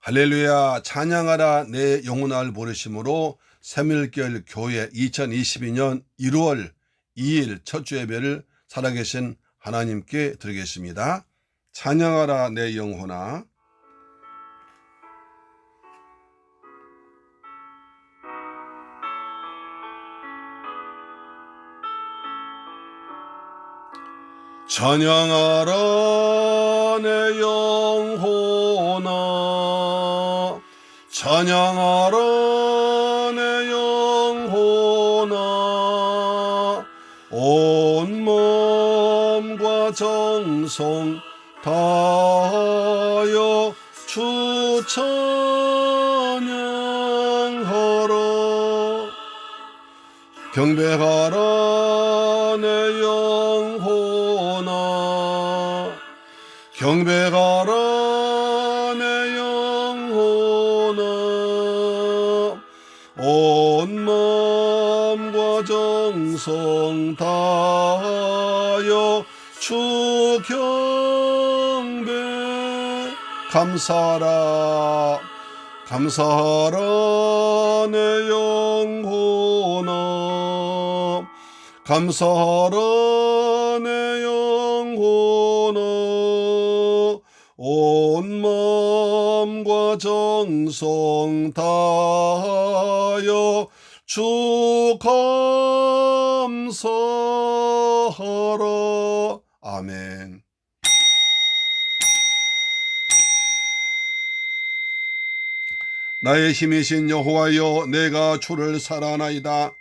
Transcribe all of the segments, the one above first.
할렐루야. 찬양하라 내 영혼을 부르심으로 새밀결 교회 2022년 1월 2일 첫 주 예배를 살아계신 하나님께 드리겠습니다. 찬양하라 내 영혼아. 찬양하라 내 영혼아, 찬양하라 내 영혼아, 온 몸과 정성 다하여 주 찬양하라. 경배하라 내 영혼아, 경배하라 내 영혼아, 온 마음과 정성 다하여 주 경배. 감사하라, 감사하라 내 영혼아, 감사하라 내 영혼아, 온 마음과 정성 다하여 주 감사하라. 아멘. 나의 힘이신 여호와여, 내가 주를 사랑하나이다.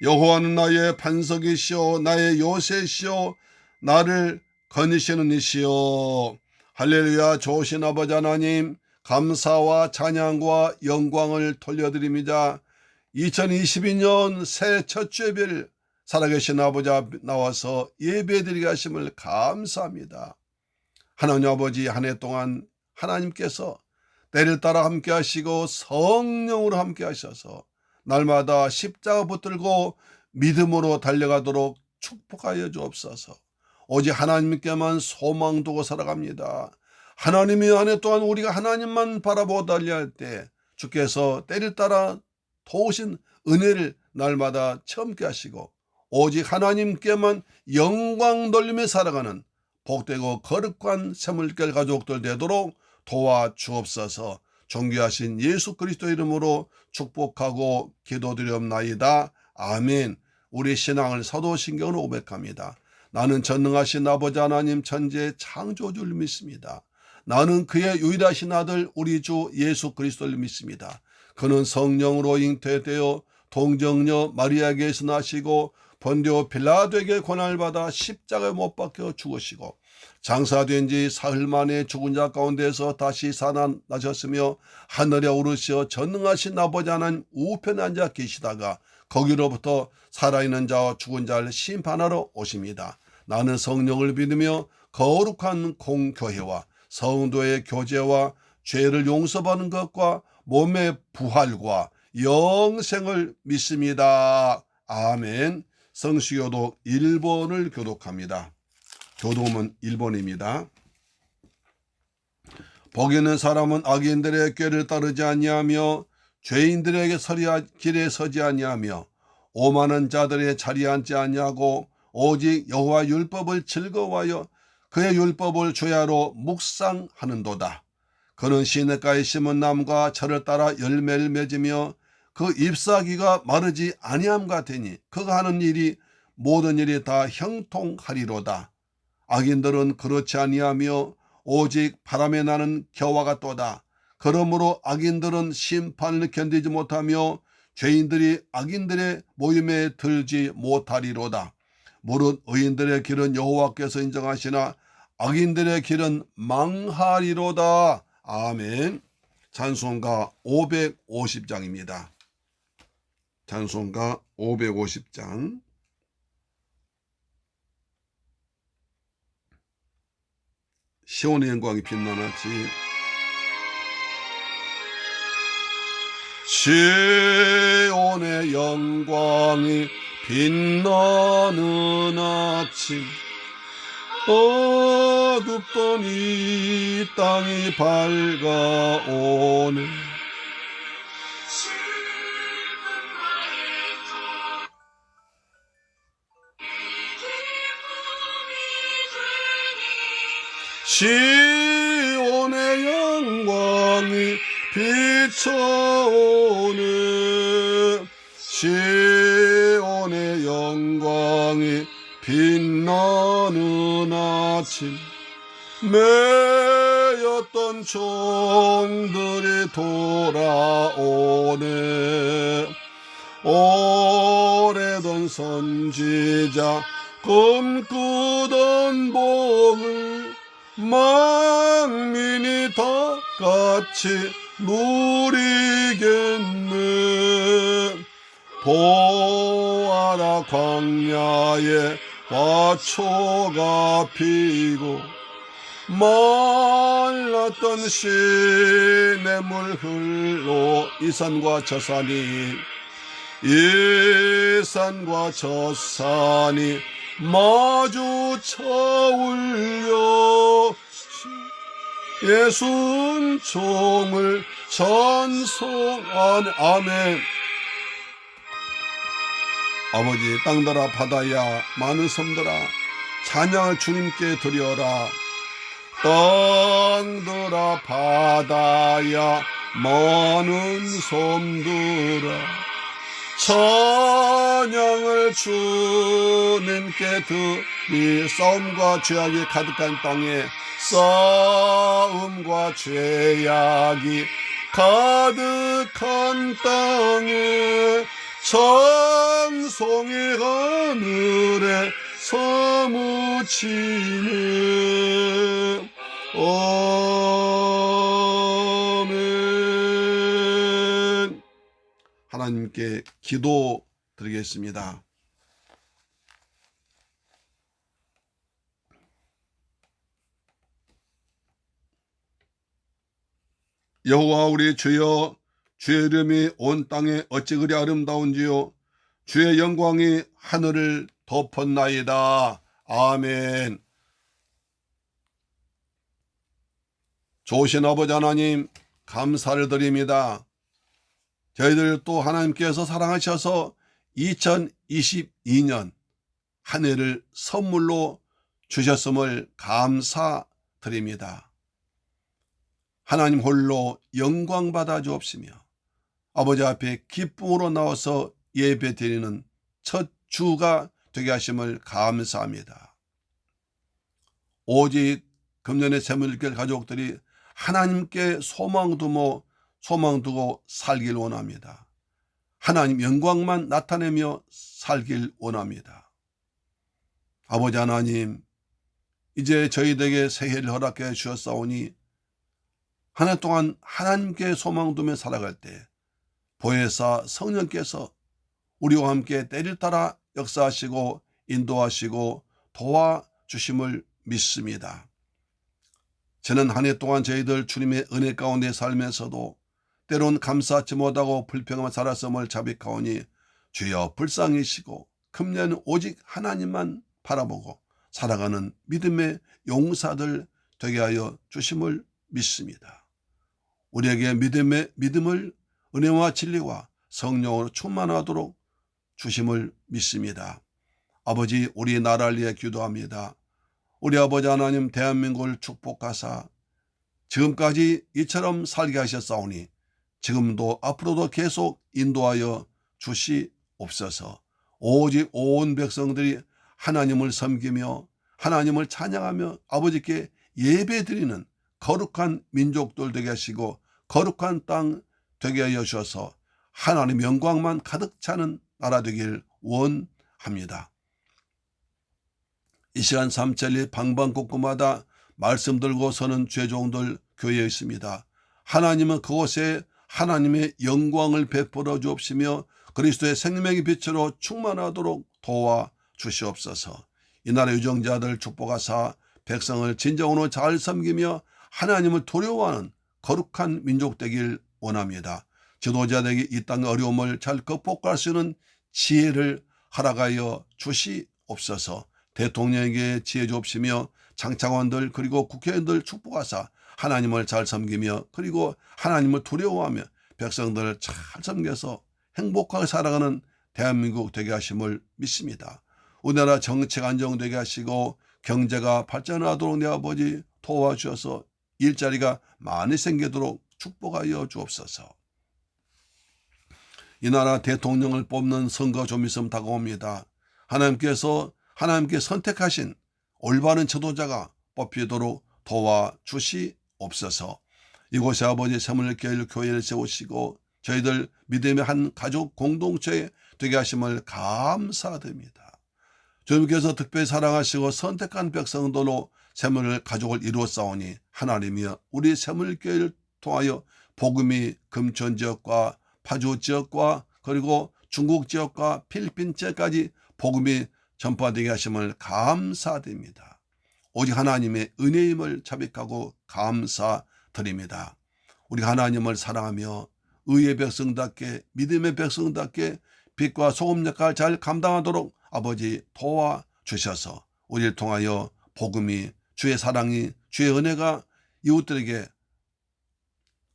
여호와는 나의 반석이시오, 나의 요새시오, 나를 거니시는 이시오. 할렐루야. 좋으신 아버지 하나님, 감사와 찬양과 영광을 돌려드립니다. 2022년 새 첫 주 예배를 살아계신 아버지 앞에 나와서 예배드리게 하심을 감사합니다. 하나님 아버지, 한 해 동안 하나님께서 때를 따라 함께 하시고 성령으로 함께 하셔서 날마다 십자가 붙들고 믿음으로 달려가도록 축복하여 주옵소서. 오직 하나님께만 소망 두고 살아갑니다. 하나님이 한 해 동안 우리가 하나님만 바라보고 달려할 때 주께서 때를 따라 도우신 은혜를 날마다 체험케 하시고 오직 하나님께만 영광 돌리며 살아가는 복되고 거룩한 새물결 가족들 되도록 도와주옵소서. 존귀하신 예수 그리스도 이름으로 축복하고 기도드리옵나이다. 아멘. 우리 신앙을 사도신경으로 고백합니다. 나는 전능하신 아버지 하나님 천지의 창조주를 믿습니다. 나는 그의 유일하신 아들 우리 주 예수 그리스도를 믿습니다. 그는 성령으로 잉태되어 동정녀 마리아에게서 나시고 본디오 빌라도에게 고난을 받아 십자가에 못 박혀 죽으시고 장사된 지 사흘 만에 죽은 자 가운데서 다시 살아나셨으며 하늘에 오르시어 전능하신 아버지 하나님 우편에 앉아 계시다가 거기로부터 살아있는 자와 죽은 자를 심판하러 오십니다. 나는 성령을 믿으며 거룩한 공교회와 성도의 교제와 죄를 용서받는 것과 몸의 부활과 영생을 믿습니다. 아멘. 성수교독 1번을 교독합니다. 교독은 1번입니다. 복 있는 사람은 악인들의 꾀를 따르지 아니하며 죄인들에게 길에 서지 아니하며 오만한 자들의 자리에 앉지 아니하고 오직 여호와 율법을 즐거워하여 그의 율법을 주야로 묵상하는도다. 그는 시냇가에 심은 나무가 저를 따라 열매를 맺으며 그 잎사귀가 마르지 아니함과 같으니 그가 하는 일이 모든 일이 다 형통하리로다. 악인들은 그렇지 아니하며 오직 바람에 나는 겨와 같도다. 그러므로 악인들은 심판을 견디지 못하며 죄인들이 악인들의 모임에 들지 못하리로다. 무릇 의인들의 길은 여호와께서 인정하시나 악인들의 길은 망하리로다. 아멘. 찬송가 550장입니다. 찬송가 550장. 시온의 영광이 빛나나지. 시온의 영광이 빛나는 아침, 어둡던 이 땅이 밝아오네. 시온의 영광이 비춰오네. 시온의 영광이 빛나는 아침, 매였던 종들이 돌아오네. 오래된 선지자 꿈꾸던 복을 만민이 다 같이 누리겠네. 보아라 광야에 화초가 피고 말랐던 시냇물 흘러 이 산과 저 산이 마주 차올려 예순종을 찬송하네. 아멘. 아버지, 땅들아 바다야 많은 섬들아 찬양을 주님께 드려라. 땅들아 바다야 많은 섬들아 찬양을 주님께 드리. 싸움과 죄악이 가득한 땅에, 싸움과 죄악이 가득한 땅에 찬송이 하늘에 사무치네. 아멘. 하나님께 기도 드리겠습니다. 여호와 우리 주여, 주의 이름이 온 땅에 어찌 그리 아름다운지요. 주의 영광이 하늘을 덮었나이다. 아멘. 좋으신 아버지 하나님, 감사를 드립니다. 저희들 또 하나님께서 사랑하셔서 2022년 한 해를 선물로 주셨음을 감사드립니다. 하나님 홀로 영광 받아 주옵시며 아버지 앞에 기쁨으로 나와서 예배 드리는 첫 주가 되게 하심을 감사합니다. 오직 금년의 새물길 가족들이 하나님께 소망 두고 살길 원합니다. 하나님 영광만 나타내며 살길 원합니다. 아버지 하나님, 이제 저희에게 새해를 허락해 주셨사오니 한 해 동안 하나님께 소망 두며 살아갈 때 보혜사 성령께서 우리와 함께 때를 따라 역사하시고 인도하시고 도와주심을 믿습니다. 저는 한 해 동안 저희들 주님의 은혜 가운데 살면서도 때론 감사하지 못하고 불평하며 살았음을 자백하오니 주여 불쌍히시고 금년 오직 하나님만 바라보고 살아가는 믿음의 용사들 되게 하여 주심을 믿습니다. 우리에게 믿음을 은혜와 진리와 성령으로 충만하도록 주심을 믿습니다. 아버지, 우리 나라를 위해 기도합니다. 우리 아버지 하나님, 대한민국을 축복하사 지금까지 이처럼 살게 하셨사오니 지금도 앞으로도 계속 인도하여 주시옵소서. 오직 온 백성들이 하나님을 섬기며 하나님을 찬양하며 아버지께 예배드리는 거룩한 민족들 되게 하시고 거룩한 땅 되게 하여 주셔서 하나님의 영광만 가득 차는 나라 되길 원합니다. 이 시간 삼천리 방방곡곡마다 말씀 들고 서는 죄종들 교회에 있습니다. 하나님은 그곳에 하나님의 영광을 베풀어 주옵시며 그리스도의 생명의 빛으로 충만하도록 도와주시옵소서. 이 나라 유정자들 축복하사 백성을 진정으로 잘 섬기며 하나님을 두려워하는 거룩한 민족 되길 원합니다. 지도자들에게 이 땅의 어려움을 잘 극복할 수 있는 지혜를 허락하여 주시옵소서. 대통령에게 지혜 주옵시며 장차관들 그리고 국회의원들 축복하사 하나님을 잘 섬기며 그리고 하나님을 두려워하며 백성들을 잘 섬겨서 행복하게 살아가는 대한민국 되게 하심을 믿습니다. 우리나라 정책 안정되게 하시고 경제가 발전하도록 내 아버지 도와주셔서 일자리가 많이 생기도록 축복하여 주옵소서. 이 나라 대통령을 뽑는 선거 좀 있으면 다가옵니다. 하나님께 선택하신 올바른 지도자가 뽑히도록 도와주시옵소서. 이곳에 아버지 새물교회 교회를 세우시고 저희들 믿음의 한 가족 공동체 되게 하심을 감사드립니다. 주님께서 특별히 사랑하시고 선택한 백성들로 새물 가족을 이루었사오니 하나님이여 우리 새물교회를 통하여 복음이 금천 지역과 파주 지역과 그리고 중국 지역과 필리핀 지역까지 복음이 전파되게 하심을 감사드립니다. 오직 하나님의 은혜임을 자백하고 감사드립니다. 우리가 하나님을 사랑하며 의의 백성답게 믿음의 백성답게 빛과 소금 역할을 잘 감당하도록 아버지 도와주셔서 우리를 통하여 복음이 주의 사랑이 주의 은혜가 이웃들에게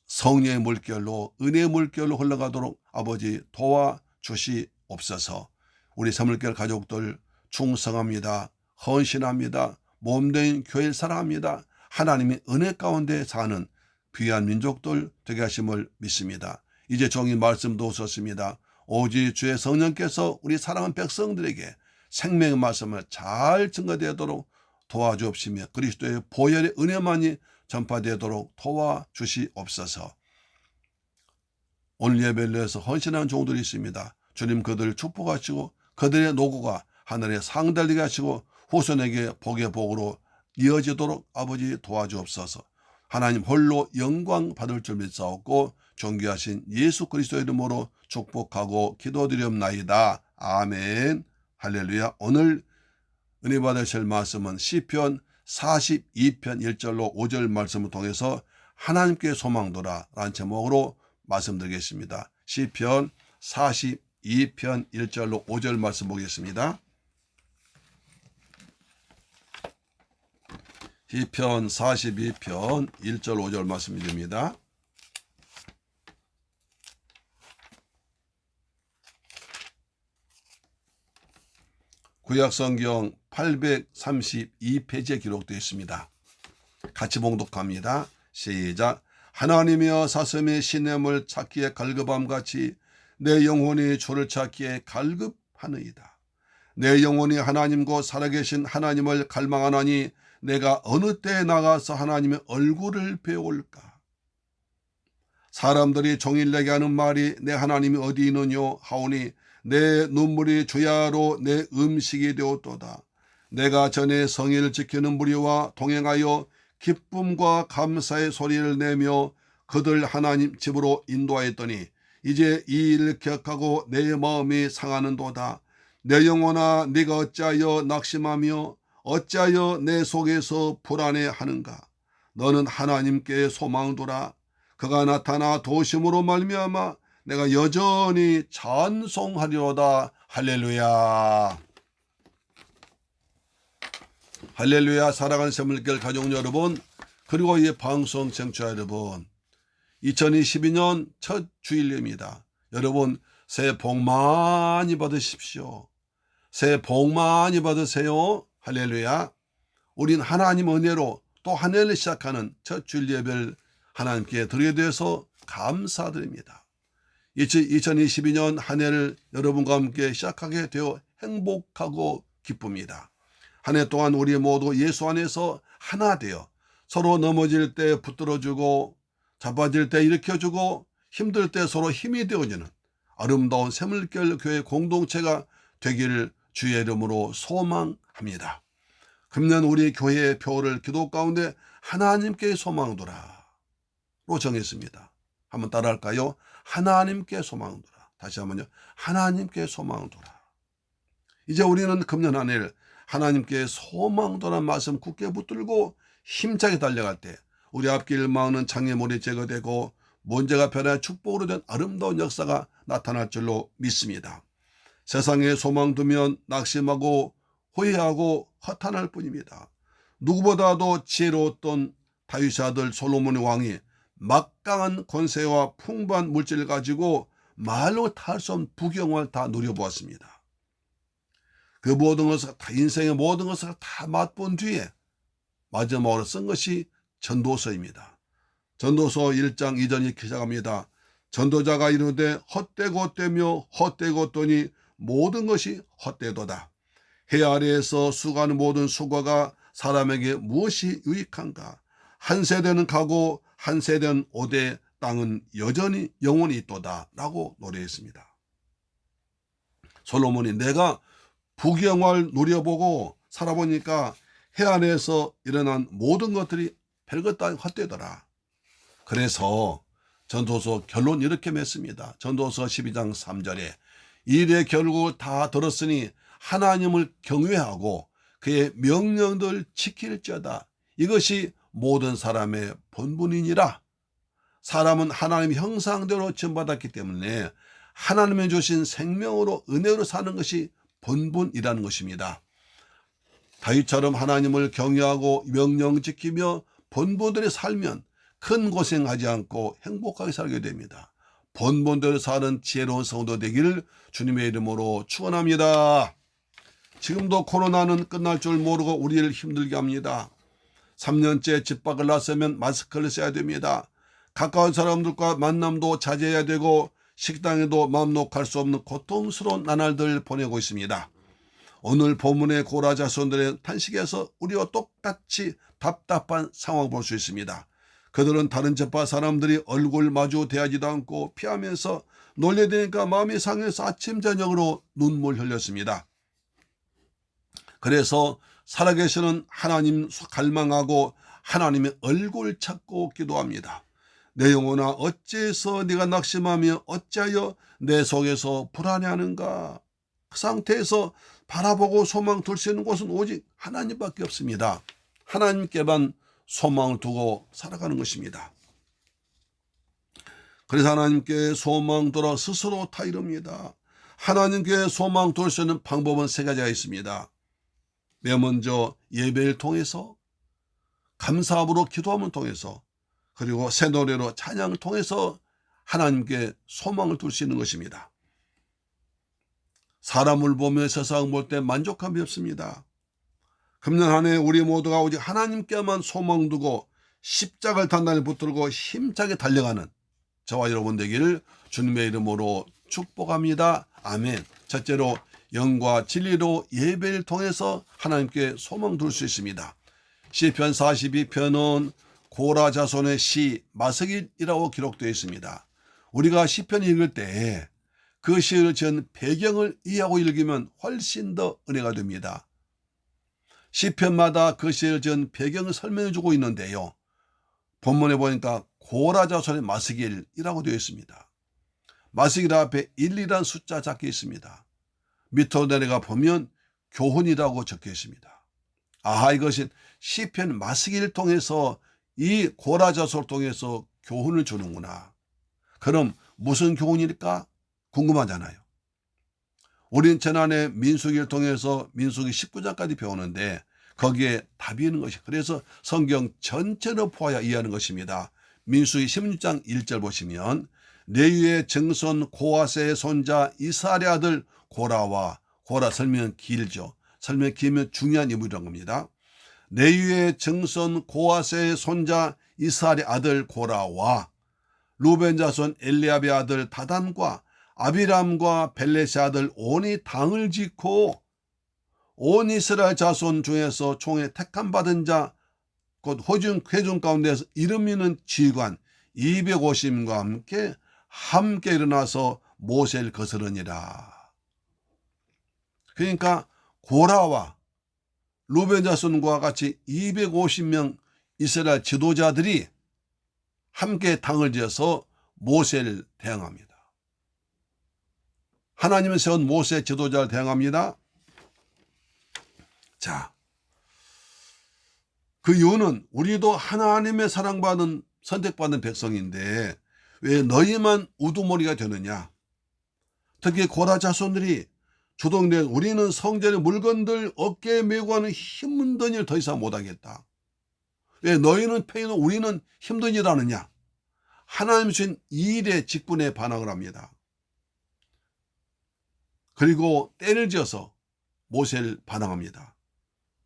성령의 물결로 은혜의 물결로 흘러가도록 아버지 도와주시옵소서. 우리 새물교회 가족들 충성합니다. 헌신합니다. 몸된 교회를 사랑합니다. 하나님의 은혜 가운데 사는 귀한 민족들 되게 하심을 믿습니다. 이제 종이 말씀도 썼습니다. 오직 주의 성령께서 우리 사랑하는 백성들에게 생명의 말씀을 잘 증거되도록 도와주옵시며 그리스도의 보혈의 은혜만이 전파되도록 도와주시옵소서. 오늘 예배를 위해서 헌신한 종들이 있습니다. 주님 그들을 축복하시고 그들의 노고가 하늘에 상달리게 하시고 후손에게 복의 복으로 이어지도록 아버지 도와주옵소서. 하나님 홀로 영광 받을 줄 믿사옵고 존귀하신 예수 그리스도의 이름으로 축복하고 기도드리옵나이다. 아멘. 할렐루야. 오늘 은혜 받으실 말씀은 시편 42편 1절로 5절 말씀을 통해서 하나님께 소망돌아 라는 제목으로 말씀드리겠습니다. 시편 42편 1절로 5절 말씀 보겠습니다. 시편 42편 1절 5절 말씀이 됩니다. 구약성경 832페이지에 기록되어 있습니다. 같이 봉독합니다. 시작. 하나님이여 사슴이 시냇물 찾기에 갈급함같이 내 영혼이 주를 찾기에 갈급하느이다. 내 영혼이 하나님 곧 살아계신 하나님을 갈망하나니 내가 어느 때에 나가서 하나님의 얼굴을 배울까. 사람들이 종일 내게 하는 말이 내 하나님이 어디 있느뇨 하오니 내 눈물이 주야로 내 음식이 되었도다. 내가 전에 성의를 지키는 무리와 동행하여 기쁨과 감사의 소리를 내며 그들 하나님 집으로 인도하였더니 이제 이 일을 기억하고 내 마음이 상하는도다. 내 영혼아 네가 어찌하여 낙심하며 어찌하여 내 속에서 불안해하는가. 너는 하나님께 소망두라. 그가 나타나 도심으로 말미암아 내가 여전히 찬송하리로다. 할렐루야. 할렐루야. 사랑하는 새물교회 가족 여러분 그리고 이 방송 청취자 여러분 2022년 첫 주일입니다. 여러분 새해 복 많이 받으십시오. 새해 복 많이 받으세요. 할렐루야. 우린 하나님 은혜로 또 한 해를 시작하는 첫 주일 예배를 하나님께 드리게 되어서 감사드립니다. 2022년 한 해를 여러분과 함께 시작하게 되어 행복하고 기쁩니다. 한 해 동안 우리 모두 예수 안에서 하나 되어 서로 넘어질 때 붙들어주고 자빠질 때 일으켜주고 힘들 때 서로 힘이 되어주는 아름다운 새물결 교회 공동체가 되기를 주의 이름으로 소망합니다. 금년 우리 교회의 표를 기도 가운데 하나님께 소망두라로 정했습니다. 한번 따라할까요? 하나님께 소망두라. 다시 한번요. 하나님께 소망두라. 이제 우리는 금년 한 해를 하나님께 소망두라는 말씀 굳게 붙들고 힘차게 달려갈 때 우리 앞길 막는 장애물이 제거되고 문제가 변해 축복으로 된 아름다운 역사가 나타날 줄로 믿습니다. 세상에 소망 두면 낙심하고 후회하고 허탄할 뿐입니다. 누구보다도 지혜로웠던 다윗의 아들 솔로몬의 왕이 막강한 권세와 풍부한 물질을 가지고 말로 탈 수 없는 부경을 다 누려보았습니다. 그 모든 것을 다 인생의 모든 것을 다 맛본 뒤에 마지막으로 쓴 것이 전도서입니다. 전도서 1장 2절 이렇게 시작합니다. 전도자가 이르되 헛되고 헛되며 헛되고 헛되니 모든 것이 헛되도다. 해 아래에서 수고하는 모든 수고가 사람에게 무엇이 유익한가? 한 세대는 가고 한 세대는 오되 땅은 여전히 영원히 있도다 라고 노래했습니다. 솔로몬이 내가 부귀영화를 누려보고 살아보니까 해 안에서 일어난 모든 것들이 별것 다 헛되더라. 그래서 전도서 결론 이렇게 맺습니다. 전도서 12장 3절에 이래 결국 다 들었으니 하나님을 경외하고 그의 명령들 지킬지어다. 이것이 모든 사람의 본분이니라. 사람은 하나님의 형상대로 지음받았기 때문에 하나님이 주신 생명으로 은혜로 사는 것이 본분이라는 것입니다. 다윗처럼 하나님을 경외하고 명령 지키며 본분대로 살면 큰 고생하지 않고 행복하게 살게 됩니다. 본분대로 사는 지혜로운 성도 되기를 주님의 이름으로 축원합니다. 지금도 코로나는 끝날 줄 모르고 우리를 힘들게 합니다. 3년째 집 밖을 나서면 마스크를 써야 됩니다. 가까운 사람들과 만남도 자제해야 되고 식당에도 마음 놓고 수 없는 고통스러운 나날들을 보내고 있습니다. 오늘 본문의 고라 자손들의 탄식에서 우리와 똑같이 답답한 상황을 볼 수 있습니다. 그들은 다른 지파 사람들이 얼굴 마주 대하지도 않고 피하면서 놀려대니까 마음이 상해서 아침 저녁으로 눈물 흘렸습니다. 그래서 살아계시는 하나님 갈망하고 하나님의 얼굴 찾고 기도합니다. 내 영혼아 어찌해서 네가 낙심하며 어찌하여 내 속에서 불안해하는가? 그 상태에서 바라보고 소망 둘 수 있는 곳은 오직 하나님밖에 없습니다. 하나님께만 소망을 두고 살아가는 것입니다. 그래서 하나님께 소망 돌아 스스로 타이릅니다. 하나님께 소망 둘 수 있는 방법은 세 가지가 있습니다. 맨 먼저 예배를 통해서, 감사함으로 기도함을 통해서, 그리고 새 노래로 찬양을 통해서 하나님께 소망을 둘 수 있는 것입니다. 사람을 보며 세상을 볼 때 만족함이 없습니다. 금년 한 해 우리 모두가 오직 하나님께만 소망 두고 십자가를 단단히 붙들고 힘차게 달려가는 저와 여러분 되기를 주님의 이름으로 축복합니다. 아멘. 첫째로 영과 진리로 예배를 통해서 하나님께 소망 둘 수 있습니다. 시편 42편은 고라 자손의 시 마스길이라고 기록되어 있습니다. 우리가 시편 읽을 때 그 시를 지은 배경을 이해하고 읽으면 훨씬 더 은혜가 됩니다. 시편마다 그 시를 지은 배경을 설명해 주고 있는데요. 본문에 보니까 고라 자손의 마스길이라고 되어 있습니다. 마스길 앞에 1이라는 숫자 적혀 있습니다. 밑으로 내려가 보면 교훈이라고 적혀 있습니다. 아하, 이것은 시편 마스길을 통해서 이 고라 자손을 통해서 교훈을 주는구나. 그럼 무슨 교훈일까? 궁금하잖아요. 우린 지난해 민수기를 통해서 민수기 19장까지 배우는데 거기에 답이 있는 것이, 그래서 성경 전체를 포하여 이해하는 것입니다. 민수기 16장 1절 보시면 레위의 증손 고하세의 손자 이스라엘의 아들 고라와, 고라 설명은 길죠. 설명이 길면 중요한 인물이라는 겁니다. 레위의 증손 고하세의 손자 이스라엘의 아들 고라와 루벤 자손 엘리압의 아들 다단과 아비람과 벨렛의 아들 온이 당을 짓고 온 이스라엘 자손 중에서 총에 택함 받은 자 곧 회중 가운데서 이름 있는 지휘관 250명과 함께 일어나서 모세를 거스르니라. 그러니까 고라와 루벤 자손과 같이 250명 이스라엘 지도자들이 함께 당을 지어서 모세를 대항합니다. 하나님은 세운 모세 지도자를 대항합니다. 자, 그 이유는 우리도 하나님의 사랑받은 선택받은 백성인데 왜 너희만 우두머리가 되느냐? 특히 고라 자손들이 주동된 우리는 성전의 물건들 어깨에 메고 하는 힘든 일을 더 이상 못하겠다. 왜 너희는 패이노 우리는 힘든 일 하느냐? 하나님 주신 이 일에 직분에 반항을 합니다. 그리고 때를 지어서 모세를 반항합니다.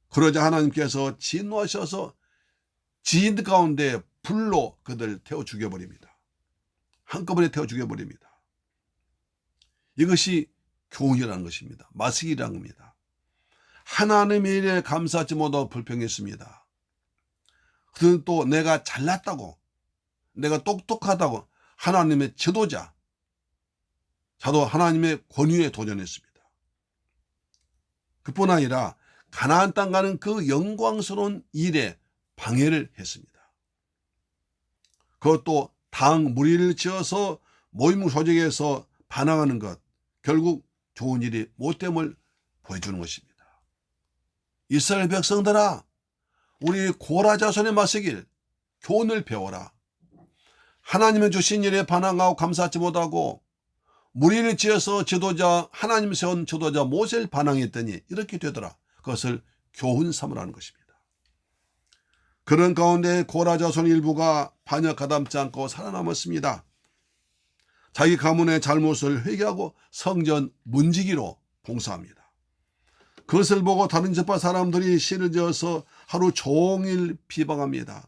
그러자 하나님께서 진노하셔서 지인 가운데 불로 그들 태워 죽여버립니다. 한꺼번에 태워 죽여버립니다. 이것이 교훈이라는 것입니다. 마스기라는 겁니다. 하나님의 일에 감사하지 못하고 불평했습니다. 그들은 또 내가 잘났다고, 내가 똑똑하다고 하나님의 지도자, 자도 하나님의 권위에 도전했습니다. 그뿐 아니라 가나안 땅 가는 그 영광스러운 일에 방해를 했습니다. 그것도 당 무리를 지어서 모임 조직에서 반항하는 것, 결국 좋은 일이 못됨을 보여주는 것입니다. 이스라엘 백성들아, 우리 고라 자손의 마시길 교훈을 배워라. 하나님의 주신 일에 반항하고 감사하지 못하고 무리를 지어서 지도자, 하나님 세운 지도자 모세를 반항했더니 이렇게 되더라. 그것을 교훈 삼으라는 것입니다. 그런 가운데 고라 자손 일부가 반역 가담지 않고 살아남았습니다. 자기 가문의 잘못을 회개하고 성전 문지기로 봉사합니다. 그것을 보고 다른 지파 사람들이 시를 지어서 하루 종일 비방합니다.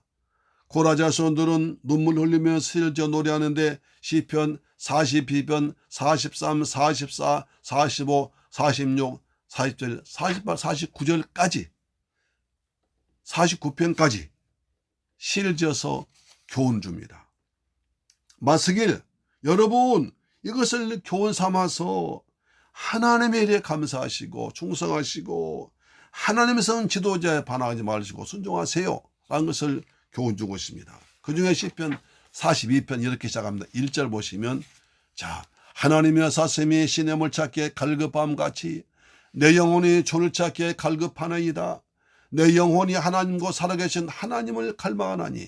고라 자손들은 눈물 흘리며 시를 지어 노래하는데 시편 42편 43, 44, 45, 46, 47, 48, 49절까지 49편까지 시를 지어서 교훈 줍니다. 마스길, 여러분 이것을 교훈 삼아서 하나님의 일에 감사하시고 충성하시고 하나님의 선 지도자에 반항하지 마시고 순종하세요 라는 것을 교훈 주고 있습니다. 그 중에 시편 42편 이렇게 시작합니다. 1절 보시면, 자, 하나님의 사슴이 시냇물 찾기에 갈급함같이 내 영혼이 주를 찾기에 갈급하나이다. 내 영혼이 하나님과 살아계신 하나님을 갈망하나니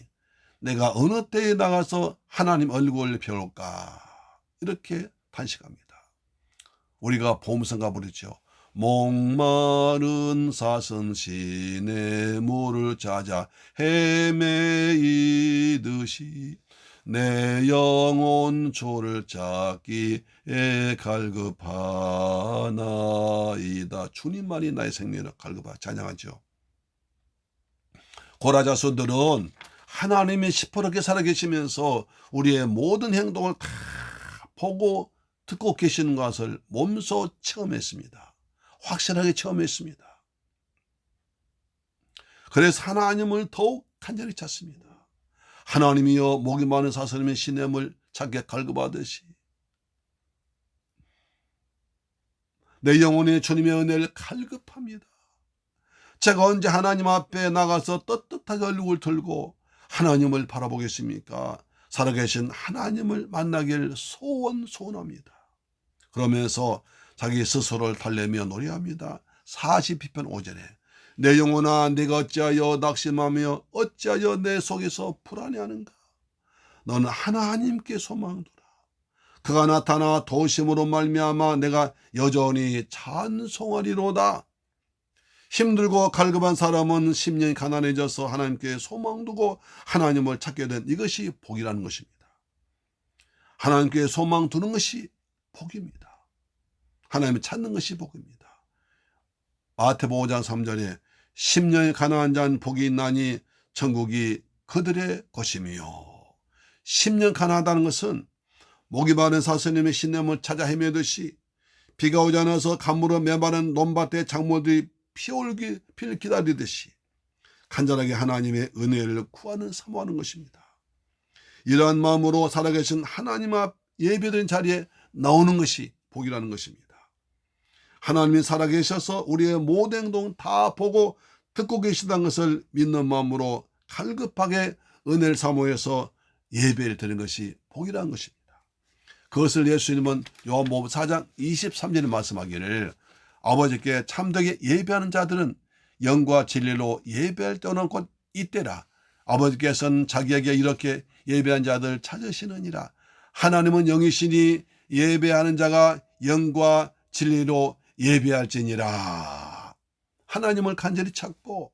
내가 어느 때에 나가서 하나님 얼굴을 배울까? 이렇게 탄식합니다. 우리가 보험성가 부르죠. 목마른 사슴 시냇물을 찾아 헤매이듯이 내 영혼 주를 찾기에 갈급하나이다. 주님만이 나의 생명을 갈급하 찬양하죠. 고라 자손들은 하나님이 시퍼렇게 살아계시면서 우리의 모든 행동을 다 보고 듣고 계시는 것을 몸소 체험했습니다. 확실하게 체험했습니다. 그래서 하나님을 더욱 간절히 찾습니다. 하나님이여 목이 많은 사슴의 시냇물 찾기에 갈급하듯이 내 영혼이 주님의 은혜를 갈급합니다. 제가 언제 하나님 앞에 나가서 떳떳하게 얼굴을 들고 하나님을 바라보겠습니까? 살아계신 하나님을 만나길 소원합니다. 그러면서 자기 스스로를 달래며 노래합니다. 42편 5절에 내 영혼아 네가 어찌하여 낙심하며 어찌하여 내 속에서 불안해하는가? 너는 하나님께 소망두라. 그가 나타나 도심으로 말미암아 내가 여전히 찬송하리로다. 힘들고 갈급한 사람은 심령이 가난해져서 하나님께 소망두고 하나님을 찾게 된 이것이 복이라는 것입니다. 하나님께 소망 두는 것이 복입니다. 하나님을 찾는 것이 복입니다. 마태복음 5장 3절에 심령이 가난한 자는 복이 있나니 천국이 그들의 것이며, 심령 가난하다는 것은 목이 마른 사슴님의 시냇물 찾아 헤매듯이 비가 오지 않아서 가물어 메마른 논밭에 작물들이 피를 기다리듯이 간절하게 하나님의 은혜를 구하는 사모하는 것입니다. 이러한 마음으로 살아계신 하나님 앞 예배드린 자리에 나오는 것이 복이라는 것입니다. 하나님이 살아계셔서 우리의 모든 행동 다 보고 듣고 계시다는 것을 믿는 마음으로 갈급하게 은혜를 사모해서 예배를 드리는 것이 복이라는 것입니다. 그것을 예수님은 요한복음 4장 23절에 말씀하기를 아버지께 참되게 예배하는 자들은 영과 진리로 예배할 때는 곧 이때라. 아버지께서는 자기에게 이렇게 예배한 자들 찾으시느니라. 하나님은 영이시니 예배하는 자가 영과 진리로 예배할지니라. 하나님을 간절히 찾고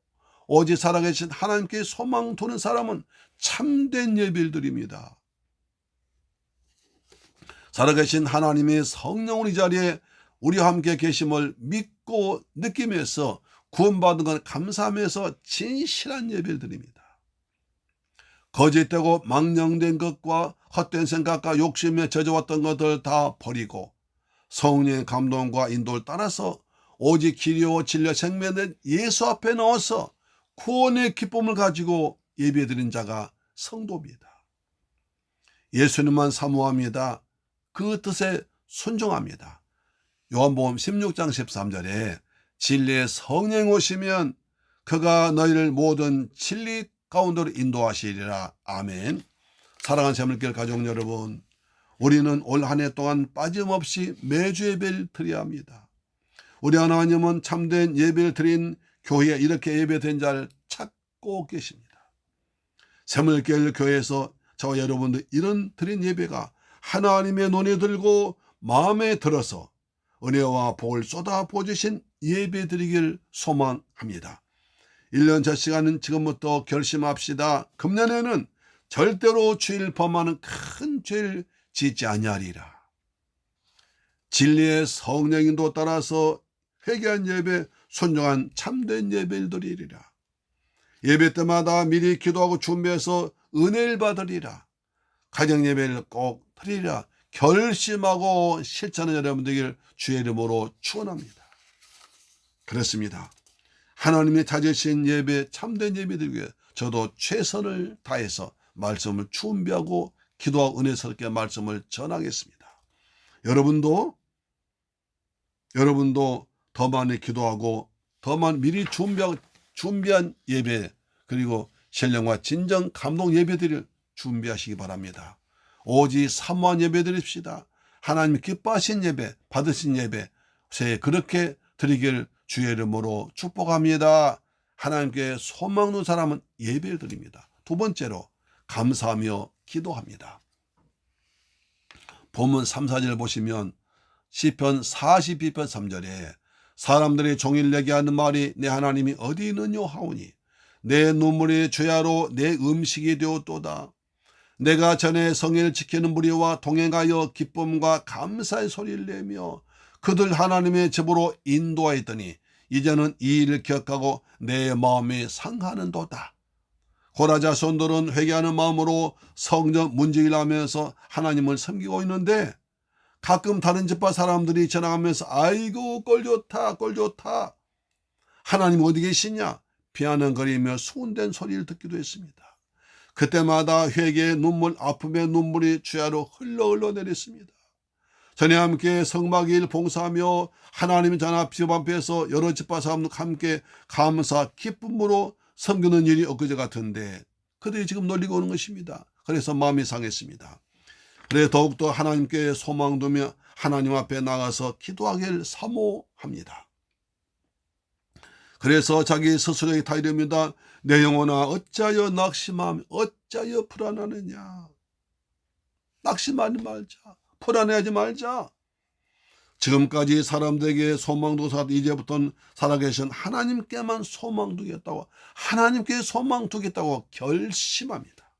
오직 살아계신 하나님께 소망 두는 사람은 참된 예배를 드립니다. 살아계신 하나님의 성령으로 이 자리에 우리와 함께 계심을 믿고 느끼면서 구원받은 건 감사하면서 진실한 예배를 드립니다. 거짓되고 망령된 것과 헛된 생각과 욕심에 젖어왔던 것들 다 버리고 성령의 감동과 인도를 따라서 오직 길이요 진리와 생명된 예수 앞에 넣어서 구원의 기쁨을 가지고 예배드린 자가 성도입니다. 예수님만 사모합니다. 그 뜻에 순종합니다. 요한복음 16장 13절에 진리의 성령이 오시면 그가 너희를 모든 진리 가운데로 인도하시리라. 아멘. 사랑하는 새물길 가족 여러분, 우리는 올 한 해 동안 빠짐없이 매주 예배를 드려야 합니다. 우리 하나님은 참된 예배를 드린 교회에 이렇게 예배된 자를 찾고 계십니다. 새물길 교회에서 저와 여러분들 이런 드린 예배가 하나님의 눈에 들고 마음에 들어서 은혜와 복을 쏟아부어주신 예배 드리길 소망합니다. 1년 저 시간은 지금부터 결심합시다. 금년에는 절대로 죄를 범하는 큰 죄를 짓지 아니하리라. 진리의 성령인도 따라서 회개한 예배, 순종한 참된 예배를 드리리라. 예배 때마다 미리 기도하고 준비해서 은혜를 받으리라. 가정 예배를 꼭 드리리라. 결심하고 실천하는 여러분 되길 주의 이름으로 축원합니다. 그렇습니다. 하나님이 찾으신 예배, 참된 예배 드리기 위해 저도 최선을 다해서 말씀을 준비하고 기도하고 은혜스럽게 말씀을 전하겠습니다. 여러분도 더 많이 기도하고 더 많이 미리 준비한 예배, 그리고 신령과 진정 감동 예배들을 준비하시기 바랍니다. 오직 사모한 예배 드립시다. 하나님 기뻐하신 예배, 받으신 예배, 새해 그렇게 드리길 주의 이름으로 축복합니다. 하나님께 소망 놓은 사람은 예배를 드립니다. 두 번째로 감사하며 기도합니다. 본문 3, 4절 보시면 시편 42편 3절에 사람들이 종일 내게 하는 말이 내 하나님이 어디 있느냐 하오니 내 눈물이 죄야로 내 음식이 되었도다. 내가 전에 성회를 지키는 무리와 동행하여 기쁨과 감사의 소리를 내며 그들 하나님의 집으로 인도하였더니 이제는 이 일을 기억하고 내 마음이 상하는도다. 고라 자손들은 회개하는 마음으로 성전 문지기를 하면서 하나님을 섬기고 있는데 가끔 다른 집과 사람들이 지나가면서 아이고 꼴 좋다 하나님 어디 계시냐 비아냥거리며 수군댄 소리를 듣기도 했습니다. 그때마다 회개의 눈물, 아픔의 눈물이 주야로 흘러 내렸습니다. 전에 함께 성막일 봉사하며 하나님의 전 앞에서 여러 집과 사람과 함께 감사 기쁨으로 섬기는 일이 엊그제 같은데 그들이 지금 놀리고 오는 것입니다. 그래서 마음이 상했습니다. 그래서 더욱더 하나님께 소망 두며 하나님 앞에 나가서 기도하기를 사모합니다. 그래서 자기 스스로에게 다 이릅니다. 내 영혼아 어찌하여 낙심하며 어찌하여 불안하느냐. 낙심하지 말자. 불안해하지 말자. 지금까지 사람들에게 소망 두사 이제부터는 살아계신 하나님께만 소망 두겠다고 하나님께 소망 두겠다고 결심합니다.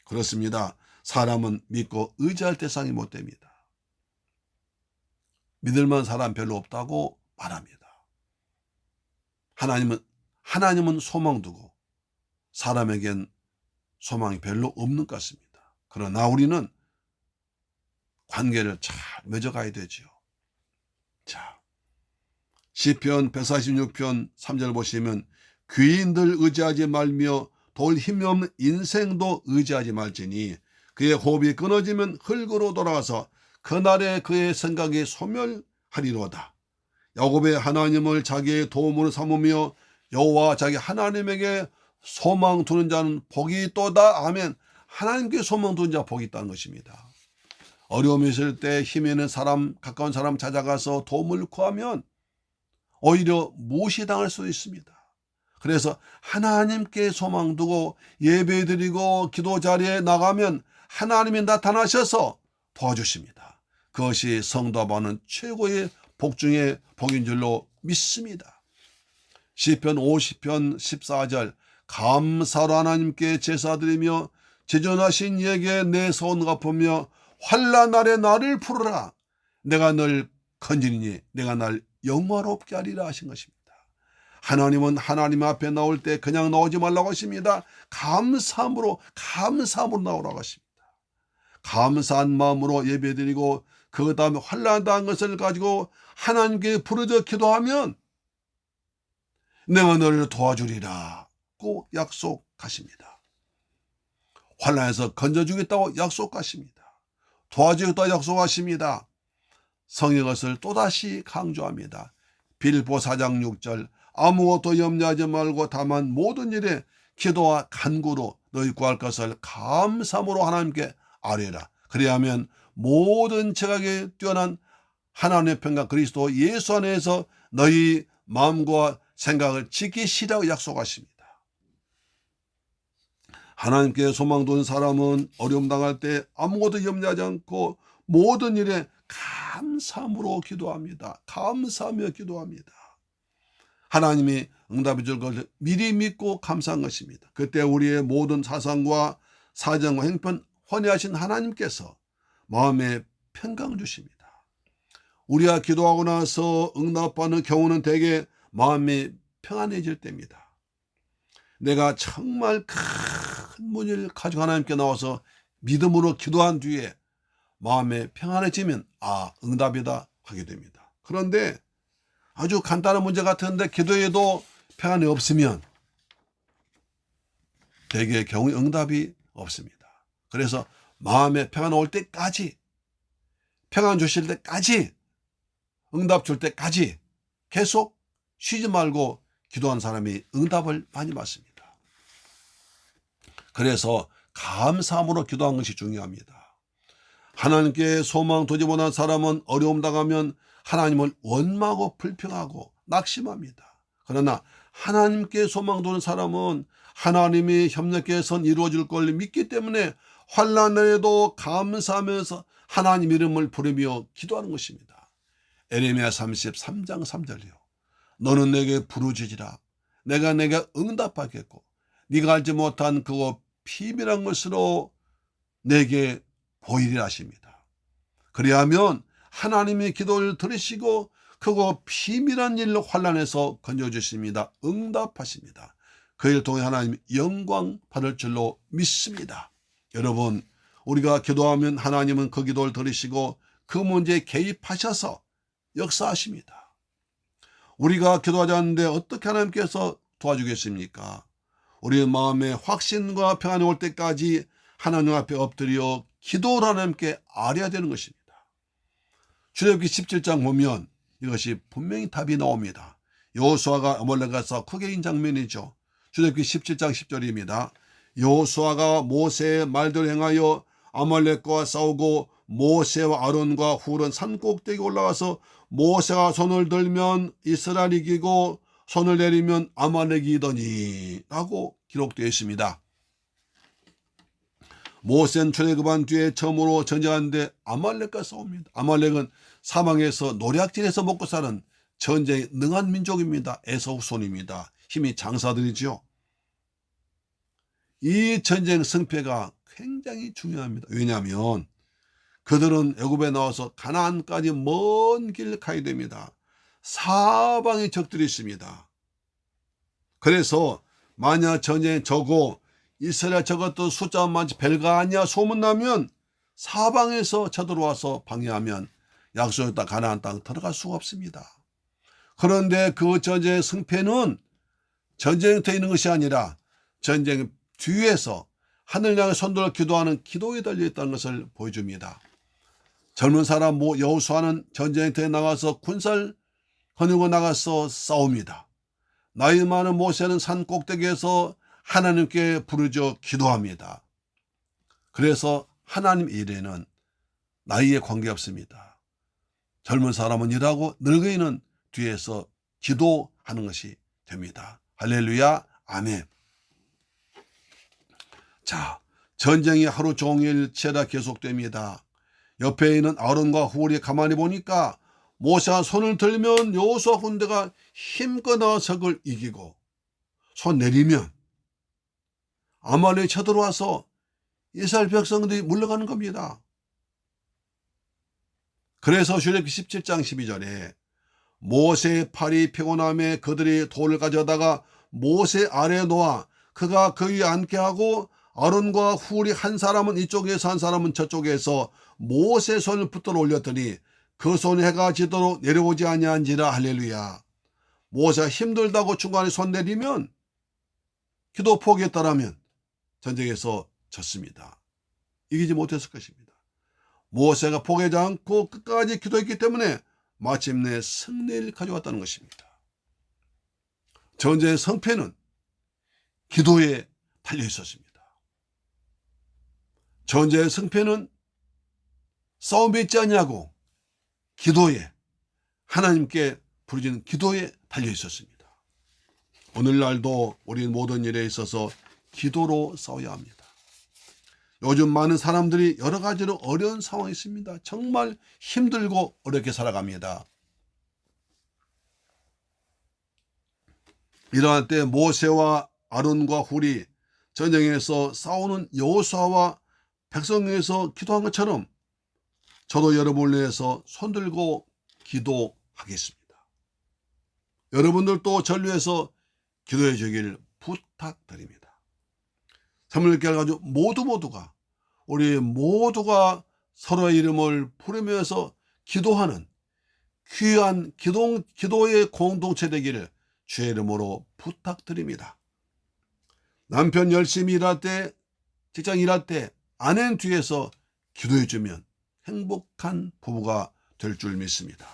그렇습니다. 사람은 믿고 의지할 대상이 못 됩니다. 믿을만한 사람 별로 없다고 말합니다. 하나님은 소망 두고 사람에겐 소망이 별로 없는 것 같습니다. 그러나 우리는 관계를 잘 맺어가야 되죠. 자, 시편 146편 3절 보시면 귀인들 의지하지 말며 돌 힘이 없는 인생도 의지하지 말지니 그의 호흡이 끊어지면 흙으로 돌아가서 그날에 그의 생각이 소멸하리로다. 야곱의 하나님을 자기의 도움으로 삼으며 여호와 자기 하나님에게 소망 두는 자는 복이 있도다. 아멘. 하나님께 소망 두는 자 복이 있다는 것입니다. 어려움이 있을 때 힘이 있는 사람, 가까운 사람 찾아가서 도움을 구하면 오히려 무시당할 수도 있습니다. 그래서 하나님께 소망 두고 예배드리고 기도 자리에 나가면 하나님이 나타나셔서 도와주십니다. 그것이 성도가 받는 최고의 복 중의 복인 줄로 믿습니다. 시편 50편 14절 감사로 하나님께 제사드리며 지존하신 이에게 내 손 갚으며 환난 날에 나를 부르라. 내가 널 건지리니 내가 날 영화롭게 하리라 하신 것입니다. 하나님은 하나님 앞에 나올 때 그냥 나오지 말라고 하십니다. 감사함으로 나오라고 하십니다. 감사한 마음으로 예배드리고 그 다음에 환난 당한 것을 가지고 하나님께 부르짖어 기도하면 내가 너를 도와주리라고 약속하십니다. 환난에서 건져주겠다고 약속하십니다. 도와주겠다고 약속하십니다. 성의 것을 또다시 강조합니다. 빌보 4장 6절 아무것도 염려하지 말고 다만 모든 일에 기도와 간구로 너희 구할 것을 감사함으로 하나님께 아뢰라. 그리하면 모든 지각에 뛰어난 하나님의 평강 그리스도 예수 안에서 너희 마음과 생각을 지키시라고 약속하십니다. 하나님께 소망 둔 사람은 어려움 당할 때 아무것도 염려하지 않고 모든 일에 감사함으로 기도합니다. 감사하며 기도합니다. 하나님이 응답해 줄 것을 미리 믿고 감사한 것입니다. 그때 우리의 모든 사상과 사정과 행편 헌의하신 하나님께서 마음에 평강 주십니다. 우리가 기도하고 나서 응답받는 경우는 대개 마음이 평안해질 때입니다. 내가 정말 큰 문제를 가지고 하나님께 나와서 믿음으로 기도한 뒤에 마음에 평안해지면 응답이다 하게 됩니다. 그런데 아주 간단한 문제 같은데 기도해도 평안이 없으면 대개 경우 응답이 없습니다. 그래서 마음에 평안 올 때까지, 평안 주실 때까지, 응답 줄 때까지 계속 쉬지 말고 기도한 사람이 응답을 많이 받습니다. 그래서 감사함으로 기도하는 것이 중요합니다. 하나님께 소망 두지 못한 사람은 어려움 당하면 하나님을 원망하고 불평하고 낙심합니다. 그러나 하나님께 소망 두는 사람은 하나님이 협력해서 이루어질 걸 믿기 때문에 환난에도 감사하면서 하나님 이름을 부르며 기도하는 것입니다. 에레미야 33장 3절이요. 너는 내게 부르짖으라. 내가 내게 응답하겠고 네가 알지 못한 그거 비밀한 것으로 내게 보이리라 하십니다. 그리하면 하나님의 기도를 들으시고 그거 비밀한 일로 환난에서 건져주십니다. 응답하십니다. 그 일 통해 하나님 영광 받을 줄로 믿습니다. 여러분, 우리가 기도하면 하나님은 그 기도를 들으시고 그 문제에 개입하셔서 역사하십니다. 우리가 기도하지 않는데 어떻게 하나님께서 도와주겠습니까? 우리의 마음에 확신과 평안이 올 때까지 하나님 앞에 엎드려 기도를 하나님께 아뢰어야 되는 것입니다. 출애굽기 17장 보면 이것이 분명히 답이 나옵니다. 여호수아가 아말렉과 싸워 크게 인 장면이죠. 출애굽기 17장 10절입니다. 여호수아가 모세의 말대로 행하여 아말렉과 싸우고 모세와 아론과 훌은 산 꼭대기에 올라가서 모세가 손을 들면 이스라엘이 이기고 손을 내리면 아말렉이 이더니 라고 기록되어 있습니다. 모세는 출애굽한 뒤에 처음으로 전쟁하는데 아말렉과 싸웁니다. 아말렉은 사방에서 노략질해서 먹고 사는 전쟁에 능한 민족입니다. 에서 후손입니다. 힘이 장사들이죠. 이 전쟁 승패가 굉장히 중요합니다. 왜냐하면 그들은 애굽에 나와서 가나안까지 먼 길 가야 됩니다. 사방에 적들이 있습니다. 그래서 만약 전쟁에 져고 이스라엘 저것도 숫자 많지 별거 아니야 소문나면 사방에서 쳐들어와서 방해하면 약속의 땅 가나안 땅 들어갈 수가 없습니다. 그런데 그 전쟁의 승패는 전쟁터에 있는 것이 아니라 전쟁 뒤에서 하늘 향해 손들어 기도하는 기도에 달려있다는 것을 보여줍니다. 젊은 사람 여호수아는 전쟁터에 나가서 군사를 거느리고 나가서 싸웁니다. 나이 많은 모세는 산 꼭대기에서 하나님께 부르짖어 기도합니다. 그래서 하나님 일에는 나이에 관계없습니다. 젊은 사람은 일하고 늙은이는 뒤에서 기도하는 것이 됩니다. 할렐루야, 아멘. 자, 전쟁이 하루 종일 치열하게 계속됩니다. 옆에 있는 아론과 훌이 가만히 보니까 모세가 손을 들면 여호수아 군대가 힘껏 나와서 적을 이기고, 손 내리면 아말렉이 쳐들어와서 이스라엘 백성들이 물러가는 겁니다. 그래서 출애굽기 17장 12절에 모세의 팔이 피곤함에 그들이 돌을 가져다가 모세 아래에 놓아 그가 그 위에 앉게 하고 아론과 훌이 한 사람은 이쪽에서 한 사람은 저쪽에서 모세 손을 붙들어 올렸더니 그 손이 해가 지도록 내려오지 아니한지라. 할렐루야. 모세가 힘들다고 중간에 손 내리면, 기도 포기했다라면 전쟁에서 졌습니다. 이기지 못했을 것입니다. 모세가 포기하지 않고 끝까지 기도했기 때문에 마침내 승리를 가져왔다는 것입니다. 전쟁의 성패는 기도에 달려 있었습니다. 전쟁의 승패는 싸움에 있지 않냐고 기도에, 하나님께 부르짖는 기도에 달려 있었습니다. 오늘날도 우리 모든 일에 있어서 기도로 싸워야 합니다. 요즘 많은 사람들이 여러 가지로 어려운 상황이 있습니다. 정말 힘들고 어렵게 살아갑니다. 이러한 때 모세와 아론과 훌이 전쟁에서 싸우는 여호수아와 백성에서 기도한 것처럼 저도 여러분을 위해서 손들고 기도하겠습니다. 여러분들도 저를 위해서 기도해 주길 부탁드립니다. 삼일교회 가지고 모두가, 우리 모두가 서로의 이름을 부르면서 기도하는 귀한 기도의 공동체 되기를 주의 이름으로 부탁드립니다. 남편 열심히 일할 때, 직장 일할 때 아내는 뒤에서 기도해 주면 행복한 부부가 될 줄 믿습니다.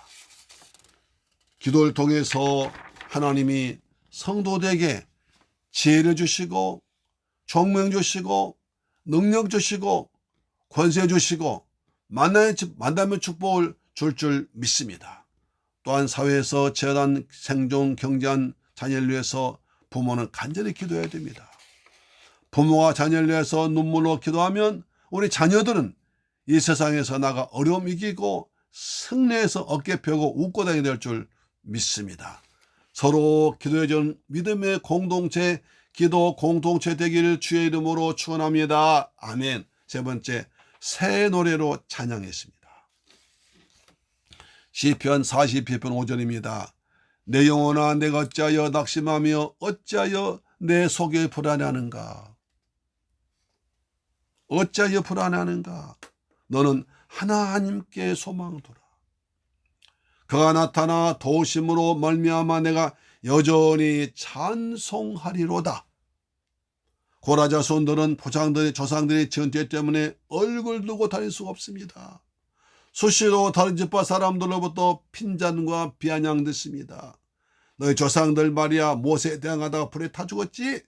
기도를 통해서 하나님이 성도들에게 지혜를 주시고 총명 주시고 능력 주시고 권세 주시고 만남의 축복을 줄 믿습니다. 또한 사회에서 재난 생존 경제한 자녀를 위해서 부모는 간절히 기도해야 됩니다. 부모와 자녀를 위해서 눈물로 기도하면 우리 자녀들은 이 세상에서 나가 어려움 이기고 승리해서 어깨 펴고 웃고 다니게 될 줄 믿습니다. 서로 기도해주는 믿음의 공동체, 기도 공동체 되기를 주의 이름으로 축원합니다. 아멘. 세 번째, 새 노래로 찬양했습니다. 시편 42편 5절입니다. 내 영혼아 내가 어찌하여 낙심하며 어찌하여 내 속에 불안해하는가. 어찌하여 불안해하는가. 너는 하나님께 소망두라. 그가 나타나 도우심으로 말미암아 내가 여전히 찬송하리로다. 고라 자손들은 조상들의 전투 때문에 얼굴 두고 다닐 수가 없습니다. 수시로 다른 집과 사람들로부터 핀잔과 비아냥 듣습니다. 너희 조상들 말이야 모세에 대항하다가 불에 타 죽었지?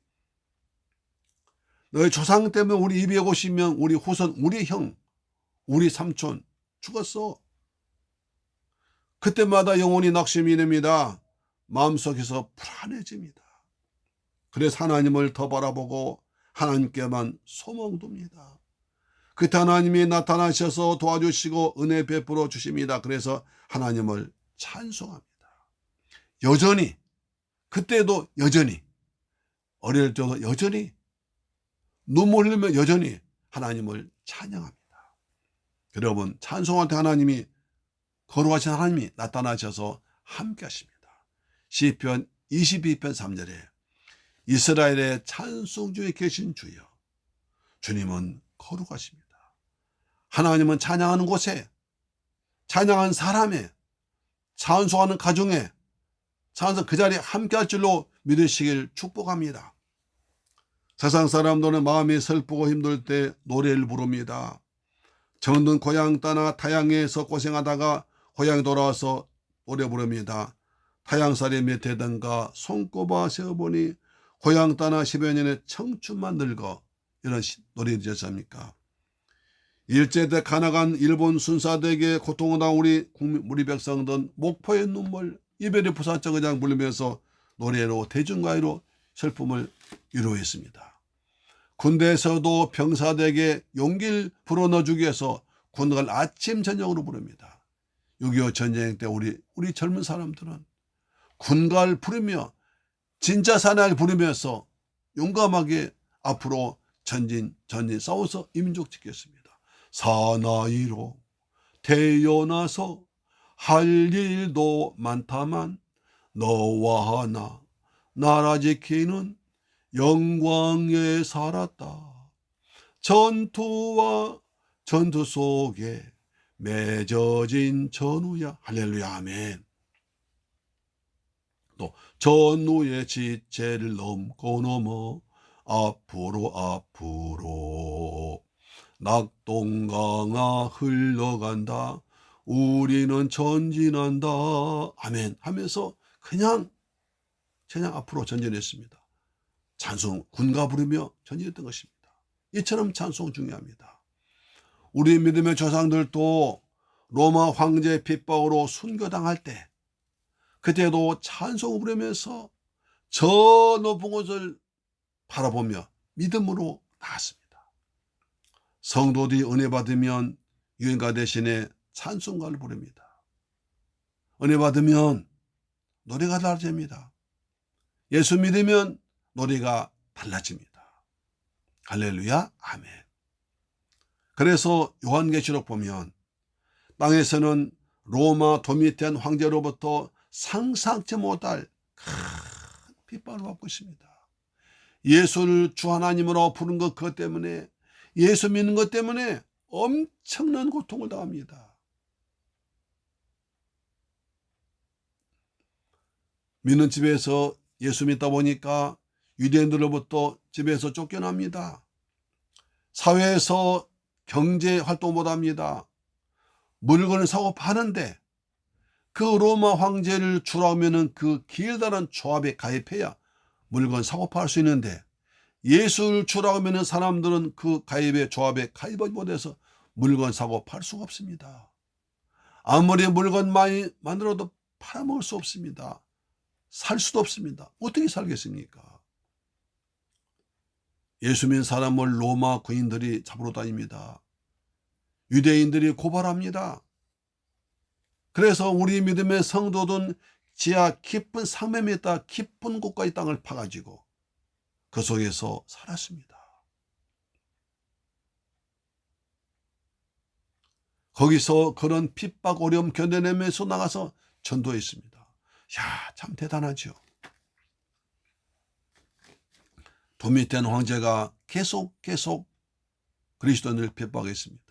너희 조상 때문에 우리 250명, 우리 후손, 우리 형, 우리 삼촌 죽었어. 그때마다 영혼이 낙심이 됩니다. 마음속에서 불안해집니다. 그래서 하나님을 더 바라보고 하나님께만 소망둡니다. 그때 하나님이 나타나셔서 도와주시고 은혜 베풀어 주십니다. 그래서 하나님을 찬송합니다. 여전히, 그때도 여전히, 어릴 때도 여전히, 눈물 흘리며 여전히 하나님을 찬양합니다. 여러분, 찬송할 때 하나님이, 거룩하신 하나님이 나타나셔서 함께 하십니다. 시편 22편 3절에 이스라엘의 찬송 중에 계신 주여, 주님은 거룩하십니다. 하나님은 찬양하는 곳에, 찬양하는 사람에, 찬송하는 가정에, 찬송 그 자리에 함께 할 줄로 믿으시길 축복합니다. 세상 사람들은 마음이 슬프고 힘들 때 노래를 부릅니다. 정든 고향 떠나 타향에서 고생하다가 고향에 돌아와서 노래 부릅니다. 타향살이 몇 해든가 손꼽아 세어보니 고향 떠나 10여 년의 청춘만 늙어. 이런 노래 되셨습니까? 일제때 가나간 일본 순사대에게 고통을 당한 우리 백성들은 목포의 눈물, 이별의 부산적 그냥 부르면서 노래로 대중가요로 슬픔을 위로했습니다. 군대에서도 병사들에게 용기를 불어넣어주기 위해서 군가를 아침 저녁으로 부릅니다. 6.25 전쟁 때 우리 젊은 사람들은 군가를 부르며 진짜 사나이를 부르면서 용감하게 앞으로 전진 싸워서 이민족 지켰습니다. 사나이로 태어나서 할 일도 많다만 너와 나 나라 지키는 영광에 살았다. 전투와 전투 속에 맺어진 전우야. 할렐루야 아멘. 또 전우의 지체를 넘고 넘어 앞으로 낙동강아 흘러간다. 우리는 전진한다. 아멘 하면서 그냥 앞으로 전진했습니다. 찬송 군가 부르며 전진했던 것입니다. 이처럼 찬송 중요합니다. 우리 믿음의 조상들도 로마 황제의 핍박으로 순교당할 때 그때도 찬송을 부르면서 저 높은 곳을 바라보며 믿음으로 나았습니다. 성도들이 은혜 받으면 유행가 대신에 찬송가를 부릅니다. 은혜 받으면 노래가 달라집니다. 예수 믿으면 노래가 달라집니다. 할렐루야 아멘. 그래서 요한계시록 보면 땅에서는 로마 도미텐 황제로부터 상상치 못할 큰 핍박을 받고 있습니다. 예수를 주 하나님으로 부른 것 그것 때문에 예수 믿는 것 때문에 엄청난 고통을 당합니다. 믿는 집에서 예수 믿다 보니까 유대인들로부터 집에서 쫓겨납니다. 사회에서 경제 활동 못합니다. 물건을 사고 파는데 그 로마 황제를 주라면은 그 길다란 조합에 가입해야 물건 사고 팔 수 있는데 예수를 주라고 하면 사람들은 그 가입의 조합에 가입하지 못해서 물건 사고 팔 수가 없습니다. 아무리 물건 많이 만들어도 팔아먹을 수 없습니다. 살 수도 없습니다. 어떻게 살겠습니까? 예수 믿는 사람을 로마 군인들이 잡으러 다닙니다. 유대인들이 고발합니다. 그래서 우리 믿음의 성도들은 지하 깊은 상면에 있다 깊은 곳까지 땅을 파가지고 그 속에서 살았습니다. 거기서 그런 핍박 어려움 견뎌내면서 나가서 전도했습니다. 야, 참 대단하죠. 도미텐 황제가 계속 그리스도인을 핍박했습니다.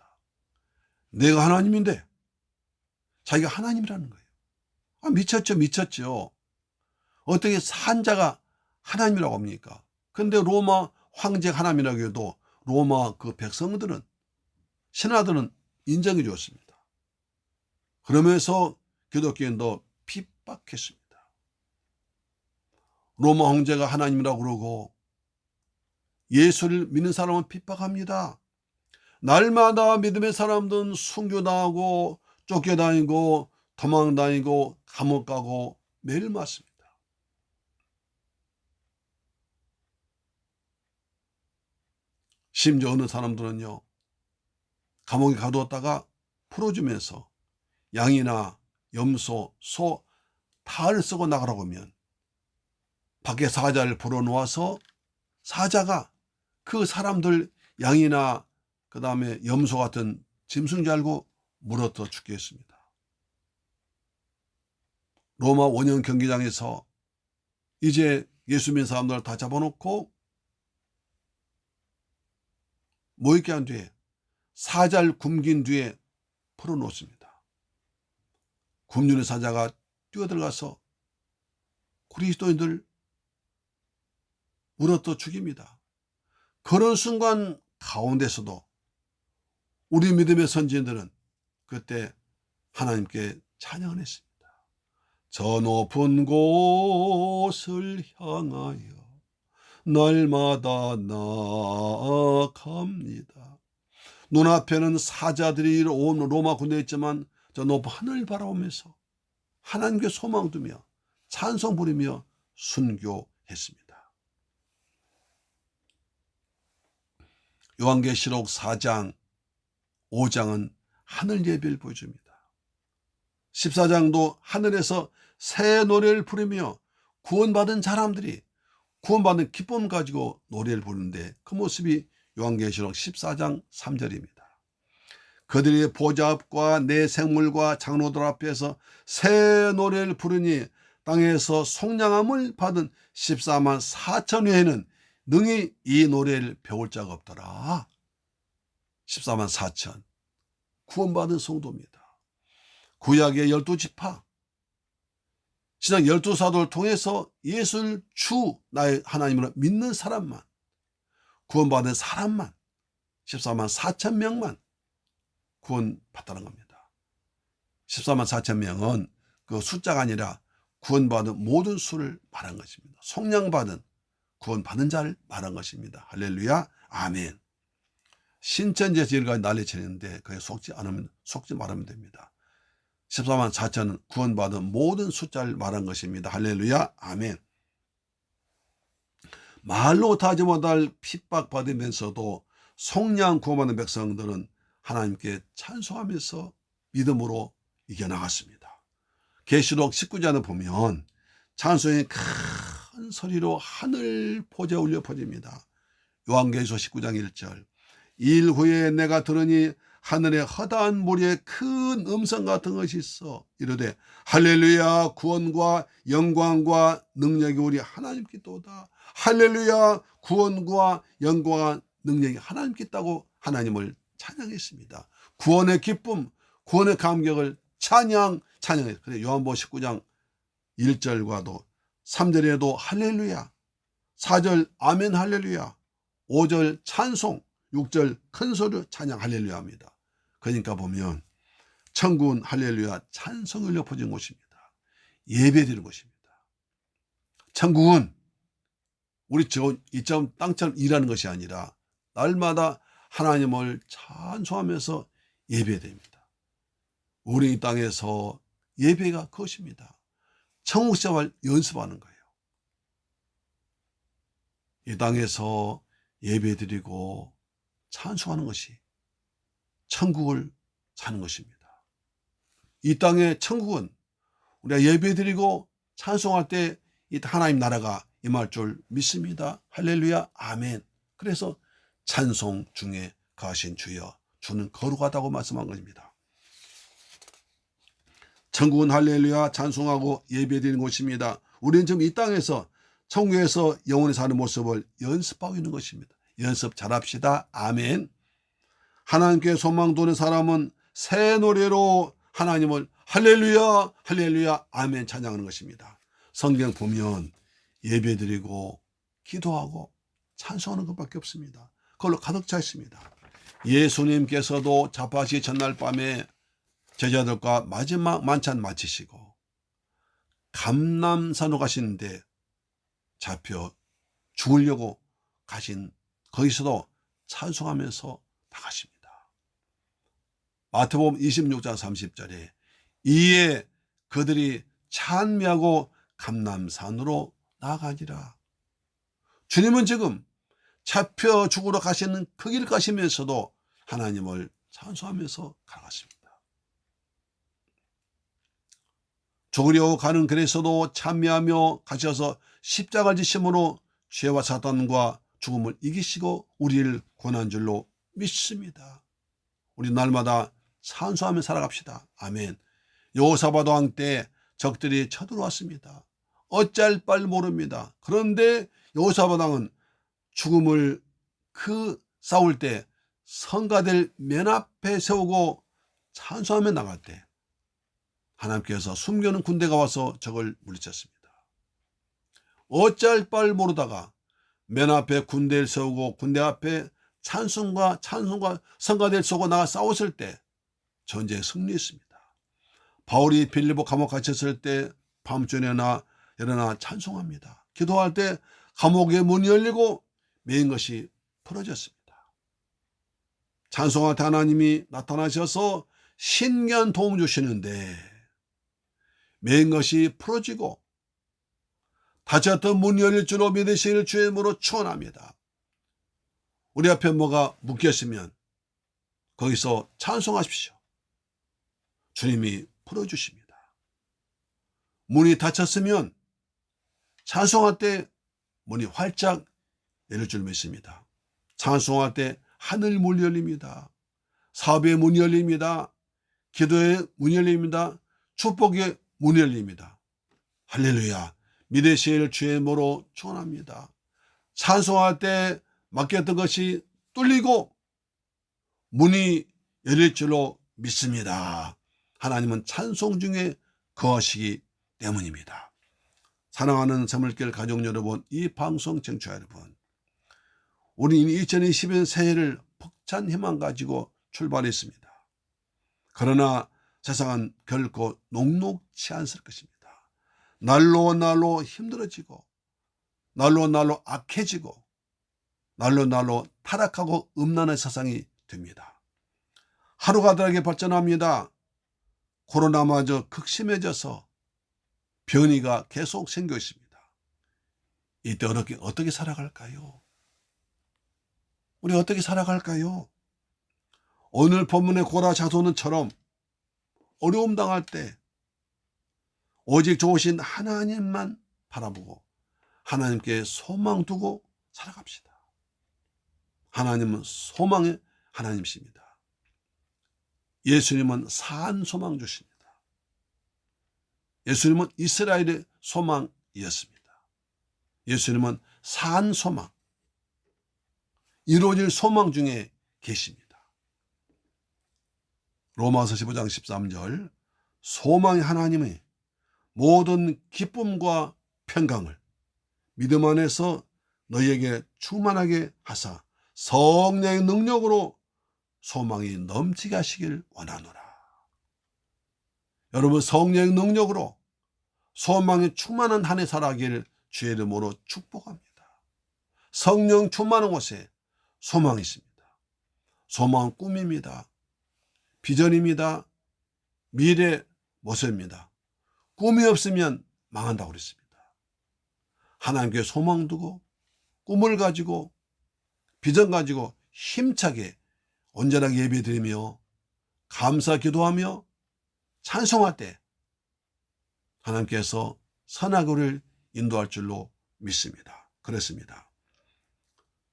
내가 하나님인데 자기가 하나님이라는 거예요. 아, 미쳤죠. 어떻게 산자가 하나님이라고 합니까? 근데 로마 황제가 하나님이라고 해도 로마 그 백성들은 신하들은 인정해 주었습니다. 그러면서 기독교인도 핍박했습니다. 로마 황제가 하나님이라고 그러고 예수를 믿는 사람은 핍박합니다. 날마다 믿음의 사람들은 순교당하고 쫓겨다니고 도망다니고 감옥 가고 매일 맞습니다. 심지어 어느 사람들은요 감옥에 가두었다가 풀어주면서 양이나 염소, 소 다 쓰고 나가라고 하면 밖에 사자를 불어놓아서 사자가 그 사람들 양이나 그 다음에 염소 같은 짐승 줄 알고 물어뜯어 죽게 했습니다. 로마 원형 경기장에서 이제 예수 믿는 사람들을 다 잡아놓고 모이게 한 뒤에 사자를 굶긴 뒤에 풀어놓습니다. 굶주린 사자가 뛰어들어가서 그리스도인들 물어뜯어 죽입니다. 그런 순간 가운데서도 우리 믿음의 선지자들은 그때 하나님께 찬양을 했습니다. 저 높은 곳을 향하여 날마다 나아갑니다. 눈앞에는 사자들이 온 로마 군대에 있지만 저 높은 하늘을 바라보면서 하나님께 소망 두며 찬송 부리며 순교했습니다. 요한계시록 4장 5장은 하늘 예배를 보여줍니다. 14장도 하늘에서 새 노래를 부르며 구원받은 사람들이 구원받은 기쁨 가지고 노래를 부르는데 그 모습이 요한계시록 14장 3절입니다. 그들이 보좌 앞과 내 생물과 장로들 앞에서 새 노래를 부르니 땅에서 속량함을 받은 14만 4천 외에는 능히 이 노래를 배울 자가 없더라. 14만 4천 구원받은 성도입니다. 구약의 12지파 신약 12사도를 통해서 예수를 주 나의 하나님으로 믿는 사람만, 구원받은 사람만 14만 4천 명만 구원받다는 겁니다. 14만 4천 명은 그 숫자가 아니라 구원받은 모든 수를 말한 것입니다. 속량받은 구원받은 자를 말한 것입니다. 할렐루야 아멘. 신천지에서 일까지 난리치는데 그에 속지 말하면 됩니다. 14만 4천은 구원받은 모든 숫자를 말한 것입니다. 할렐루야 아멘. 말로 다하지 못할 핍박받으면서도 속량 구원받은 백성들은 하나님께 찬송하면서 믿음으로 이겨나갔습니다. 계시록 19장을 보면 찬송이 큰 소리로 하늘 포자에 울려 퍼집니다. 요한계시록 19장 1절 일 후에 내가 들으니 하늘에 허다한 무리에 큰 음성 같은 것이 있어 이르되 할렐루야 구원과 영광과 능력이 우리 하나님께 있도다. 할렐루야 구원과 영광과 능력이 하나님께 있다고 하나님을 찬양했습니다. 구원의 기쁨, 구원의 감격을 찬양했어요. 그래서 요한복음 19장 1절과도 3절에도 할렐루야, 4절 아멘 할렐루야, 5절 찬송, 6절 큰 소리로 찬양 할렐루야 합니다. 그러니까 보면 천국은 할렐루야 찬송을 높여진 곳입니다. 예배드리는 곳입니다. 천국은 우리 이점 땅처럼 일하는 것이 아니라 날마다 하나님을 찬송하면서 예배됩니다. 우리 이 땅에서 예배가 그것입니다. 천국 생활 연습하는 거예요. 이 땅에서 예배드리고 찬송하는 것이 천국을 사는 것입니다. 이 땅의 천국은 우리가 예배드리고 찬송할 때 하나님 나라가 임할 줄 믿습니다. 할렐루야 아멘. 그래서 찬송 중에 거하신 주여 주는 거룩하다고 말씀한 것입니다. 천국은 할렐루야 찬송하고 예배드리는 곳입니다. 우리는 지금 이 땅에서 천국에서 영원히 사는 모습을 연습하고 있는 것입니다. 연습 잘합시다. 아멘. 하나님께 소망 두는 사람은 새 노래로 하나님을 할렐루야 할렐루야 아멘 찬양하는 것입니다. 성경 보면 예배드리고 기도하고 찬송하는 것밖에 없습니다. 그걸로 가득 차 있습니다. 예수님께서도 자파시 전날 밤에 제자들과 마지막 만찬 마치시고 감람산으로 가시는데 잡혀 죽으려고 가신 거기서도 찬송하면서 나가십니다. 마태복음 26장 30절에 이에 그들이 찬미하고 감람산으로 나아가니라. 주님은 지금 잡혀 죽으러 가시는 그 길 가시면서도 하나님을 찬송하면서 가셨습니다. 죽으려고 가는 길에서도 찬미하며 가셔서 십자가를 지심으로 죄와 사탄과 죽음을 이기시고 우리를 구원한 줄로 믿습니다. 우리 날마다 찬송하며 살아갑시다. 아멘. 여호사밧 왕 때 적들이 쳐들어왔습니다. 어찌할 바를 모릅니다. 그런데 여호사밧 왕은 죽음을 싸울 때 성가대를 맨 앞에 세우고 찬송하며 나갈 때 하나님께서 숨겨놓은 군대가 와서 적을 물리쳤습니다. 어찌할 바를 모르다가 맨 앞에 군대를 세우고 군대 앞에 찬송과 성가대를 쏘고 나가 싸웠을 때 전쟁에 승리했습니다. 바울이 빌립보 감옥 갇혔을 때 밤중에 일어나 찬송합니다. 기도할 때 감옥의 문이 열리고 메인 것이 풀어졌습니다. 찬송할 때 하나님이 나타나셔서 신기한 도움 주시는데 메인 것이 풀어지고 닫혔던 문이 열릴 줄로 믿으시기를 주의 이름으로 축원합니다. 우리 앞에 뭐가 묶였으면 거기서 찬송하십시오. 주님이 풀어주십니다. 문이 닫혔으면 찬송할 때 문이 활짝 열릴 줄 믿습니다. 찬송할 때 하늘 문이 열립니다. 사업의 문이 열립니다. 기도의 문이 열립니다. 축복의 문이 열립니다. 할렐루야. 믿으실 주의 이름으로 축원합니다. 찬송할 때 막혔던 것이 뚫리고 문이 열릴 줄로 믿습니다. 하나님은 찬송 중에 거하시기 때문입니다. 사랑하는 새물길 가족 여러분, 이 방송 청취자 여러분, 우리는 2020년 새해를 벅찬 희망 가지고 출발했습니다. 그러나 세상은 결코 녹록치 않을 것입니다. 날로 날로 힘들어지고, 날로 날로 악해지고, 날로 날로 타락하고 음란한 세상이 됩니다. 하루가 다르게 발전합니다. 코로나마저 극심해져서 변이가 계속 생겨 있습니다. 이때 어떻게 살아갈까요? 우리 어떻게 살아갈까요? 오늘 본문의 고라 자손은처럼 어려움 당할 때 오직 좋으신 하나님만 바라보고 하나님께 소망 두고 살아갑시다. 하나님은 소망의 하나님이십니다. 예수님은 산 소망 주십니다. 예수님은 이스라엘의 소망이었습니다. 예수님은 산 소망, 이루어질 소망 중에 계십니다. 로마서 15장 13절, 소망의 하나님의 모든 기쁨과 평강을 믿음 안에서 너희에게 충만하게 하사 성령의 능력으로 소망이 넘치게 하시길 원하노라. 여러분, 성령의 능력으로 소망이 충만한 한 해 살아가기를 주의 이름으로 축복합니다. 성령 충만한 곳에 소망이 있습니다. 소망은 꿈입니다. 비전입니다. 미래 모습입니다. 꿈이 없으면 망한다고 그랬습니다. 하나님께 소망 두고 꿈을 가지고 비전 가지고 힘차게 온전하게 예배드리며 감사 기도하며 찬송할 때 하나님께서 선하고를 인도할 줄로 믿습니다. 그렇습니다.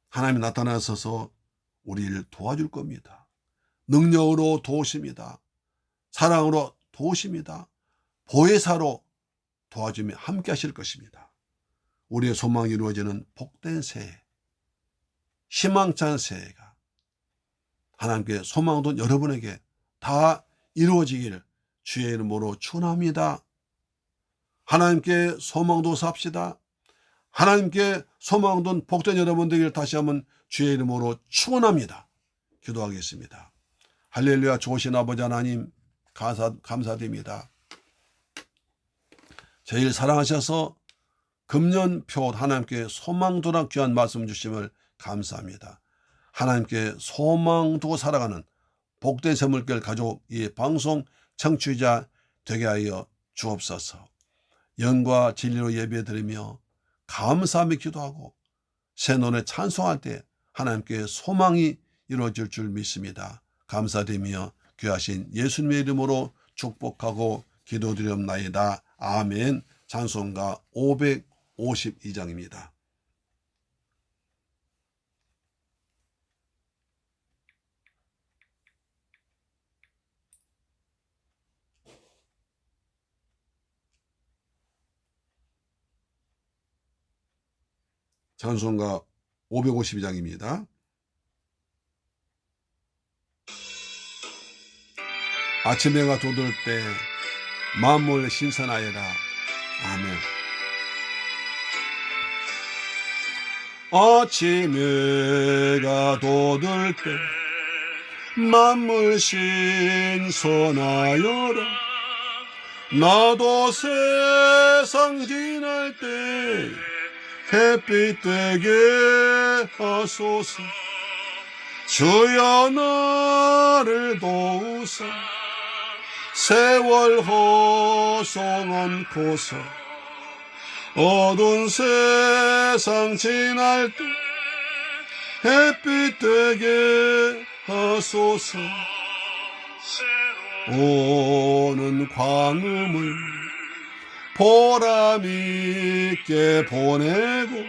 하나님이 나타나셔서 우리를 도와줄 겁니다. 능력으로 도우십니다. 사랑으로 도우십니다. 보혜사로 도와주며 함께 하실 것입니다. 우리의 소망이 이루어지는 복된 새해, 희망찬 새해가 하나님께 소망 둔 여러분에게 다 이루어지기를 주의 이름으로 축원합니다. 하나님께 소망 둬서 합시다. 하나님께 소망 둔 복된 여러분들에게 다시 한번 주의 이름으로 축원합니다. 기도하겠습니다. 할렐루야. 좋으신 아버지 하나님 감사드립니다. 저희를 사랑하셔서 금년표 하나님께 소망 두라 귀한 말씀 주심을 감사합니다. 하나님께 소망 두고 살아가는 복된 새물길 가족 이 방송 청취자 되게 하여 주옵소서. 영과 진리로 예배드리며 감사하며 기도하고 새 노래 찬송할 때 하나님께 소망이 이루어질 줄 믿습니다. 감사드리며 귀하신 예수님의 이름으로 축복하고 기도드리옵나이다. 아멘. 찬송가 552장입니다. 찬송가 552장입니다. 아침 해가 돋을 때 만물 신선하여라. 아멘. 아침 해가 돋을 때 만물 신선하여라. 나도 세상 지날 때 햇빛 되게 하소서. 주여 나를 도우사 세월 허송 않고서 어두운 세상 지날 때 햇빛 되게 하소서. 오는 광음을 보람 있게 보내고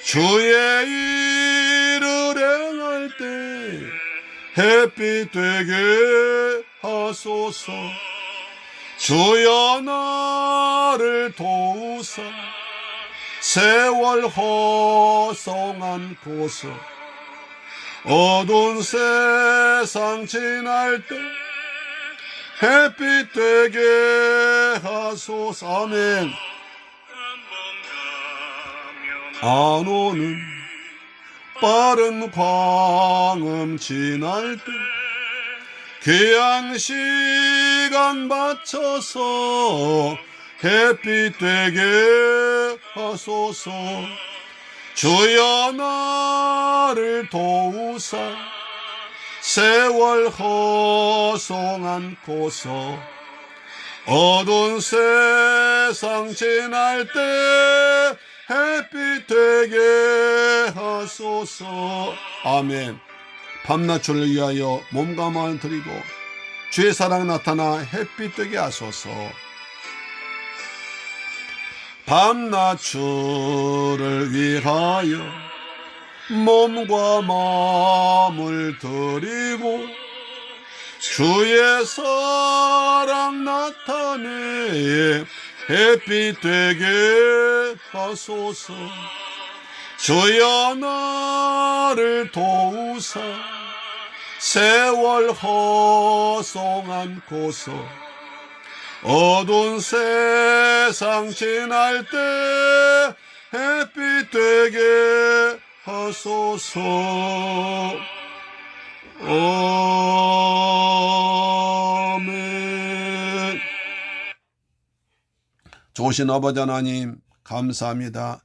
주의 일을 행할 때 햇빛 되게 하소서. 주여 나를 도우사 세월 허송 않고서 어두운 세상 지날 때 햇빛 되게 하소서. 아멘. 안 오는 빠른 광음 지날 때 귀한 시간 맞춰서 햇빛 되게 하소서. 주여 나를 도우사 세월 허송 않고서 어두운 세상 지날 때 햇빛 되게 하소서. 아멘. 밤낮주를 위하여 몸과 마음을 드리고 주의 사랑 나타나 햇빛 되게 하소서. 밤낮주를 위하여 몸과 마음을 드리고 주의 사랑 나타내 햇빛 되게 하소서. 주여 나를 도우사 세월 허송 않고서 어두운 세상 지날 때 햇빛 되게 하소서. 아멘. 좋으신 아버지 하나님 감사합니다.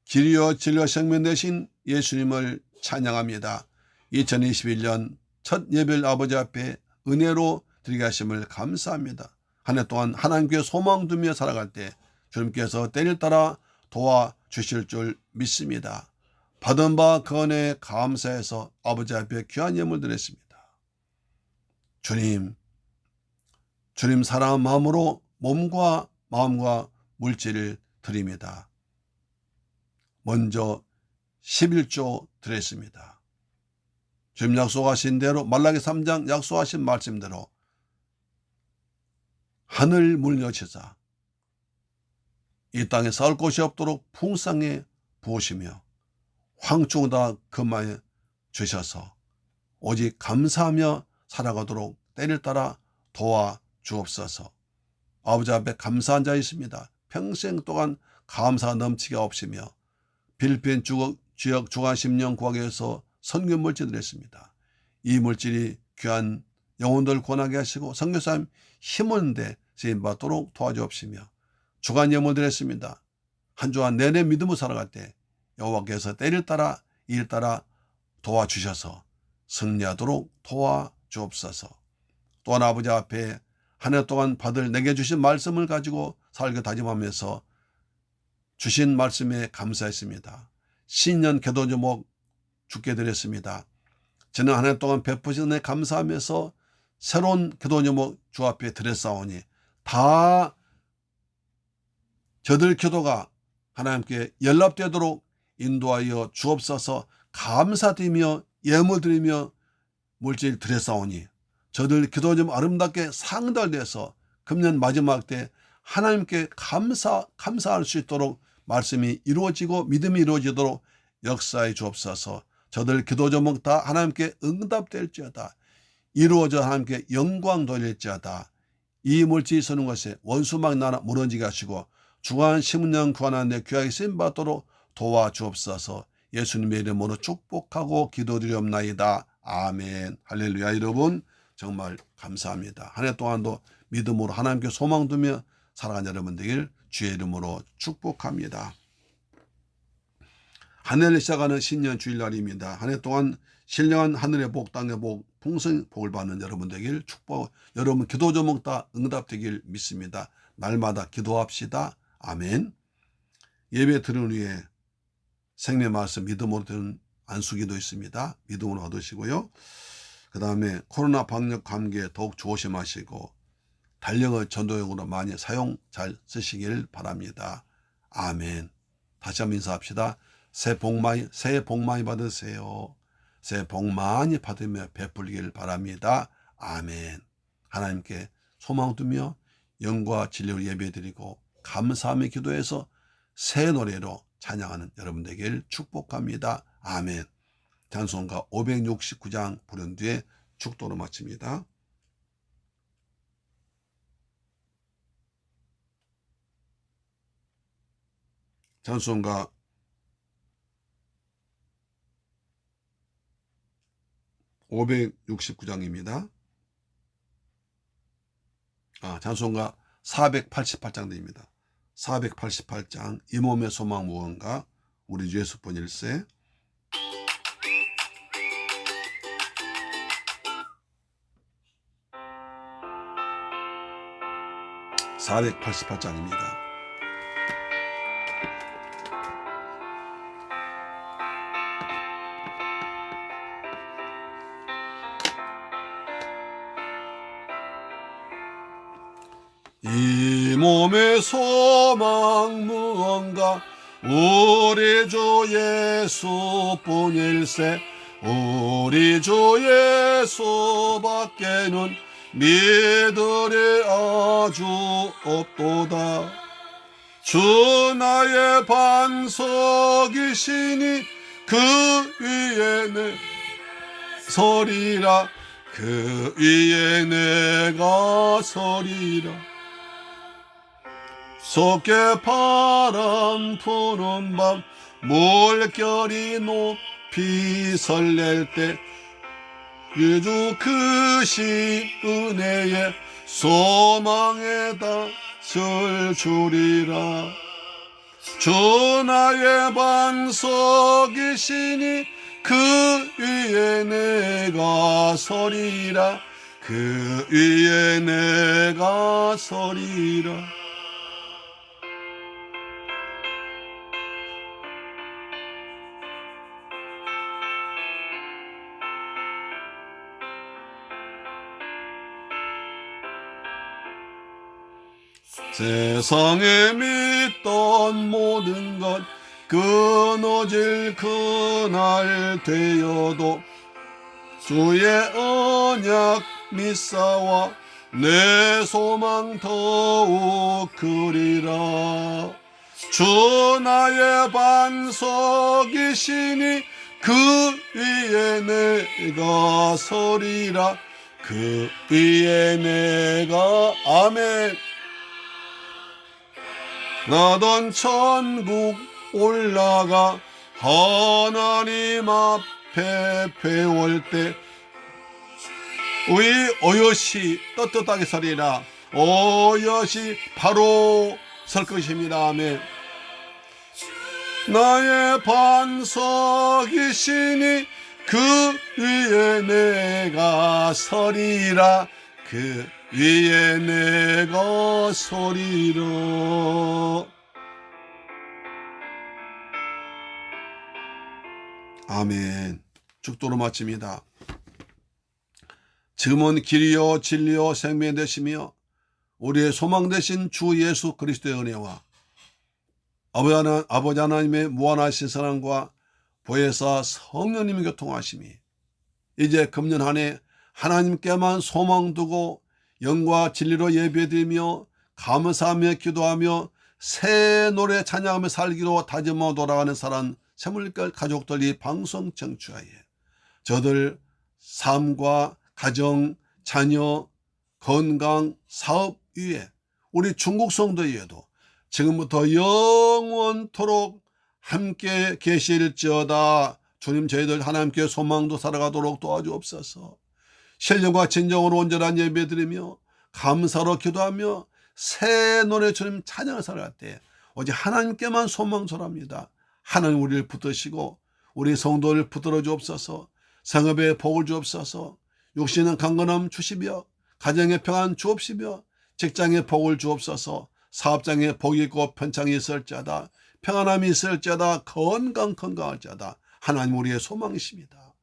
길이요 진리와 생명 되신 예수님을 찬양합니다. 2021년 첫 예배를 아버지 앞에 은혜로 드리게 하심을 감사합니다. 한 해 동안 하나님께 소망 두며 살아갈 때 주님께서 때를 따라 도와주실 줄 믿습니다. 받은 바 그 은혜에 감사해서 아버지 앞에 귀한 예물 드렸습니다. 주님 사랑한 마음으로 몸과 마음과 물질을 드립니다. 먼저 11조 드렸습니다. 주님 약속하신 대로 말라기 3장 약속하신 말씀대로 하늘 물 여치사 이 땅에 살 곳이 없도록 풍성히 부으시며 황충 다 금하여 주셔서 오직 감사하며 살아가도록 때를 따라 도와주옵소서. 아버지 앞에 감사한 자 있습니다. 평생 동안 감사가 넘치게 없으며 필리핀 지역 중앙심령 구하기에서 선교 물질 드렸습니다. 이 물질이 귀한 영혼들 권하게 하시고 선교사님 힘을 내 쓰임받도록 도와주옵시며 주간 예물 드렸습니다. 한 주간 내내 믿음으로 살아갈 때 여호와께서 때를 따라 일 따라 도와주셔서 승리하도록 도와주옵소서. 또한 아버지 앞에 한 해 동안 받을 내게 주신 말씀을 가지고 살게 다짐하면서 주신 말씀에 감사했습니다. 신년 기도 제목 주께 드렸습니다. 저는 한 해 동안 베푸신 은혜 감사하면서 새로운 기도 제목 주 앞에 드렸사오니 다 저들 기도가 하나님께 연락되도록 인도하여 주옵소서. 감사드리며 예물 드리며 물질 드렸사오니 저들 기도 좀 아름답게 상달돼서 금년 마지막 때 하나님께 감사할 수 있도록 말씀이 이루어지고 믿음이 이루어지도록 역사해 주옵소서. 저들 기도 제목 다 하나님께 응답될지어다. 이루어져 하나님께 영광 돌릴지어다. 이 물질이 서는 것에 원수막 나라 무너지게 하시고 주간 심령 구하는데 귀하게 쓰임받도록 도와주옵소서. 예수님의 이름으로 축복하고 기도드리옵나이다. 아멘. 할렐루야. 여러분 정말 감사합니다. 한 해 동안도 믿음으로 하나님께 소망 두며 살아간 여러분 되길 주의 이름으로 축복합니다. 한 해를 시작하는 신년 주일날입니다. 한 해 동안 신령한 하늘의 복, 땅의 복, 풍성 복을 받는 여러분 되길 축복. 여러분 기도 제목 다 응답되길 믿습니다. 날마다 기도합시다. 아멘. 예배 들은 후에 생명 말씀 믿음으로 드는 안수기도 있습니다. 믿음으로 얻으시고요. 그 다음에 코로나 방역 감기에 더욱 조심하시고 달력의 전도용으로 많이 사용 잘 쓰시길 바랍니다. 아멘. 다시 한번 인사합시다. 새해 복 많이 받으세요. 새해 복 많이 받으며 베풀길 바랍니다. 아멘. 하나님께 소망 두며 영과 진리를 예배드리고 감사하며 기도해서 새 노래로 찬양하는 여러분 되길 축복합니다. 아멘. 찬송가 569장 부른 뒤에 축도로 마칩니다. 찬송가 569장입니다. 찬송가 488장 됩니다. 488장 이 몸의 소망 무언가 우리 주 예수뿐 일세. (488장입니다) 이 몸의 소망 무언가 우리 주 예수뿐일세. 우리 주 예수밖에는 믿으리 아주 없도다. 주 나의 반석이시니 그 위에 내 서리라. 그 위에 내가 서리라. 속게 바람 부는 밤 물결이 높이 설렐 때 주 크신 은혜의 소망에다 설 주리라. 주 나의 반석이시니 그 위에 내가 서리라. 그 위에 내가 서리라. 세상에 믿던 모든 것 끊어질 그날 되어도 주의 언약 믿사와 내 소망 더욱 크리라. 주 나의 반석이시니 그 위에 내가 서리라. 그 위에 내가 아멘. 나던 천국 올라가 하나님 앞에 배울 때 우리 오롯이 떳떳하게 서리라. 오롯이 바로 설 것입니다. 아멘. 나의 반석이시니 그 위에 내가 서리라. 그 위에 내가 서리라. 아멘. 축도로 마칩니다. 지금은 길이요 진리요 생명이 되시며 우리의 소망 되신 주 예수 그리스도의 은혜와 아버지 하나님의 무한하신 사랑과 보혜사 성령님의 교통하심이 이제 금년 한 해 하나님께만 소망 두고 영과 진리로 예배드리며 감사하며 기도하며 새 노래 찬양하며 살기로 다짐하고 돌아가는 사람 새물결 가족들 이 방송 청취하에 저들 삶과 가정, 자녀, 건강, 사업 위에 우리 중국 성도 위에도 지금부터 영원토록 함께 계실지어다. 주님, 저희들 하나님께 소망도 살아가도록 도와주옵소서. 신령과 진정으로 온전한 예배드리며 감사로 기도하며 새 노래 주님 찬양을 살아갈 때 오직 하나님께만 소망설합니다. 하나님 우리를 붙드시고 우리 성도를 붙들어 주옵소서. 성읍에 복을 주옵소서. 육신은 강건함 주시며 가정의 평안 주옵시며 직장에 복을 주옵소서. 사업장에 복이 있고 편창이 있을지어다. 평안함이 있을지어다. 건강할 자다. 하나님 우리의 소망이십니다.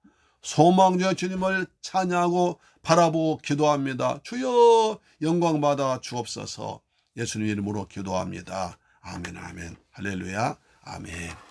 소망주의 주님을 찬양하고 바라보고 기도합니다. 주여 영광 받아 주옵소서. 예수님 이름으로 기도합니다. 아멘, 아멘. 할렐루야. 아멘.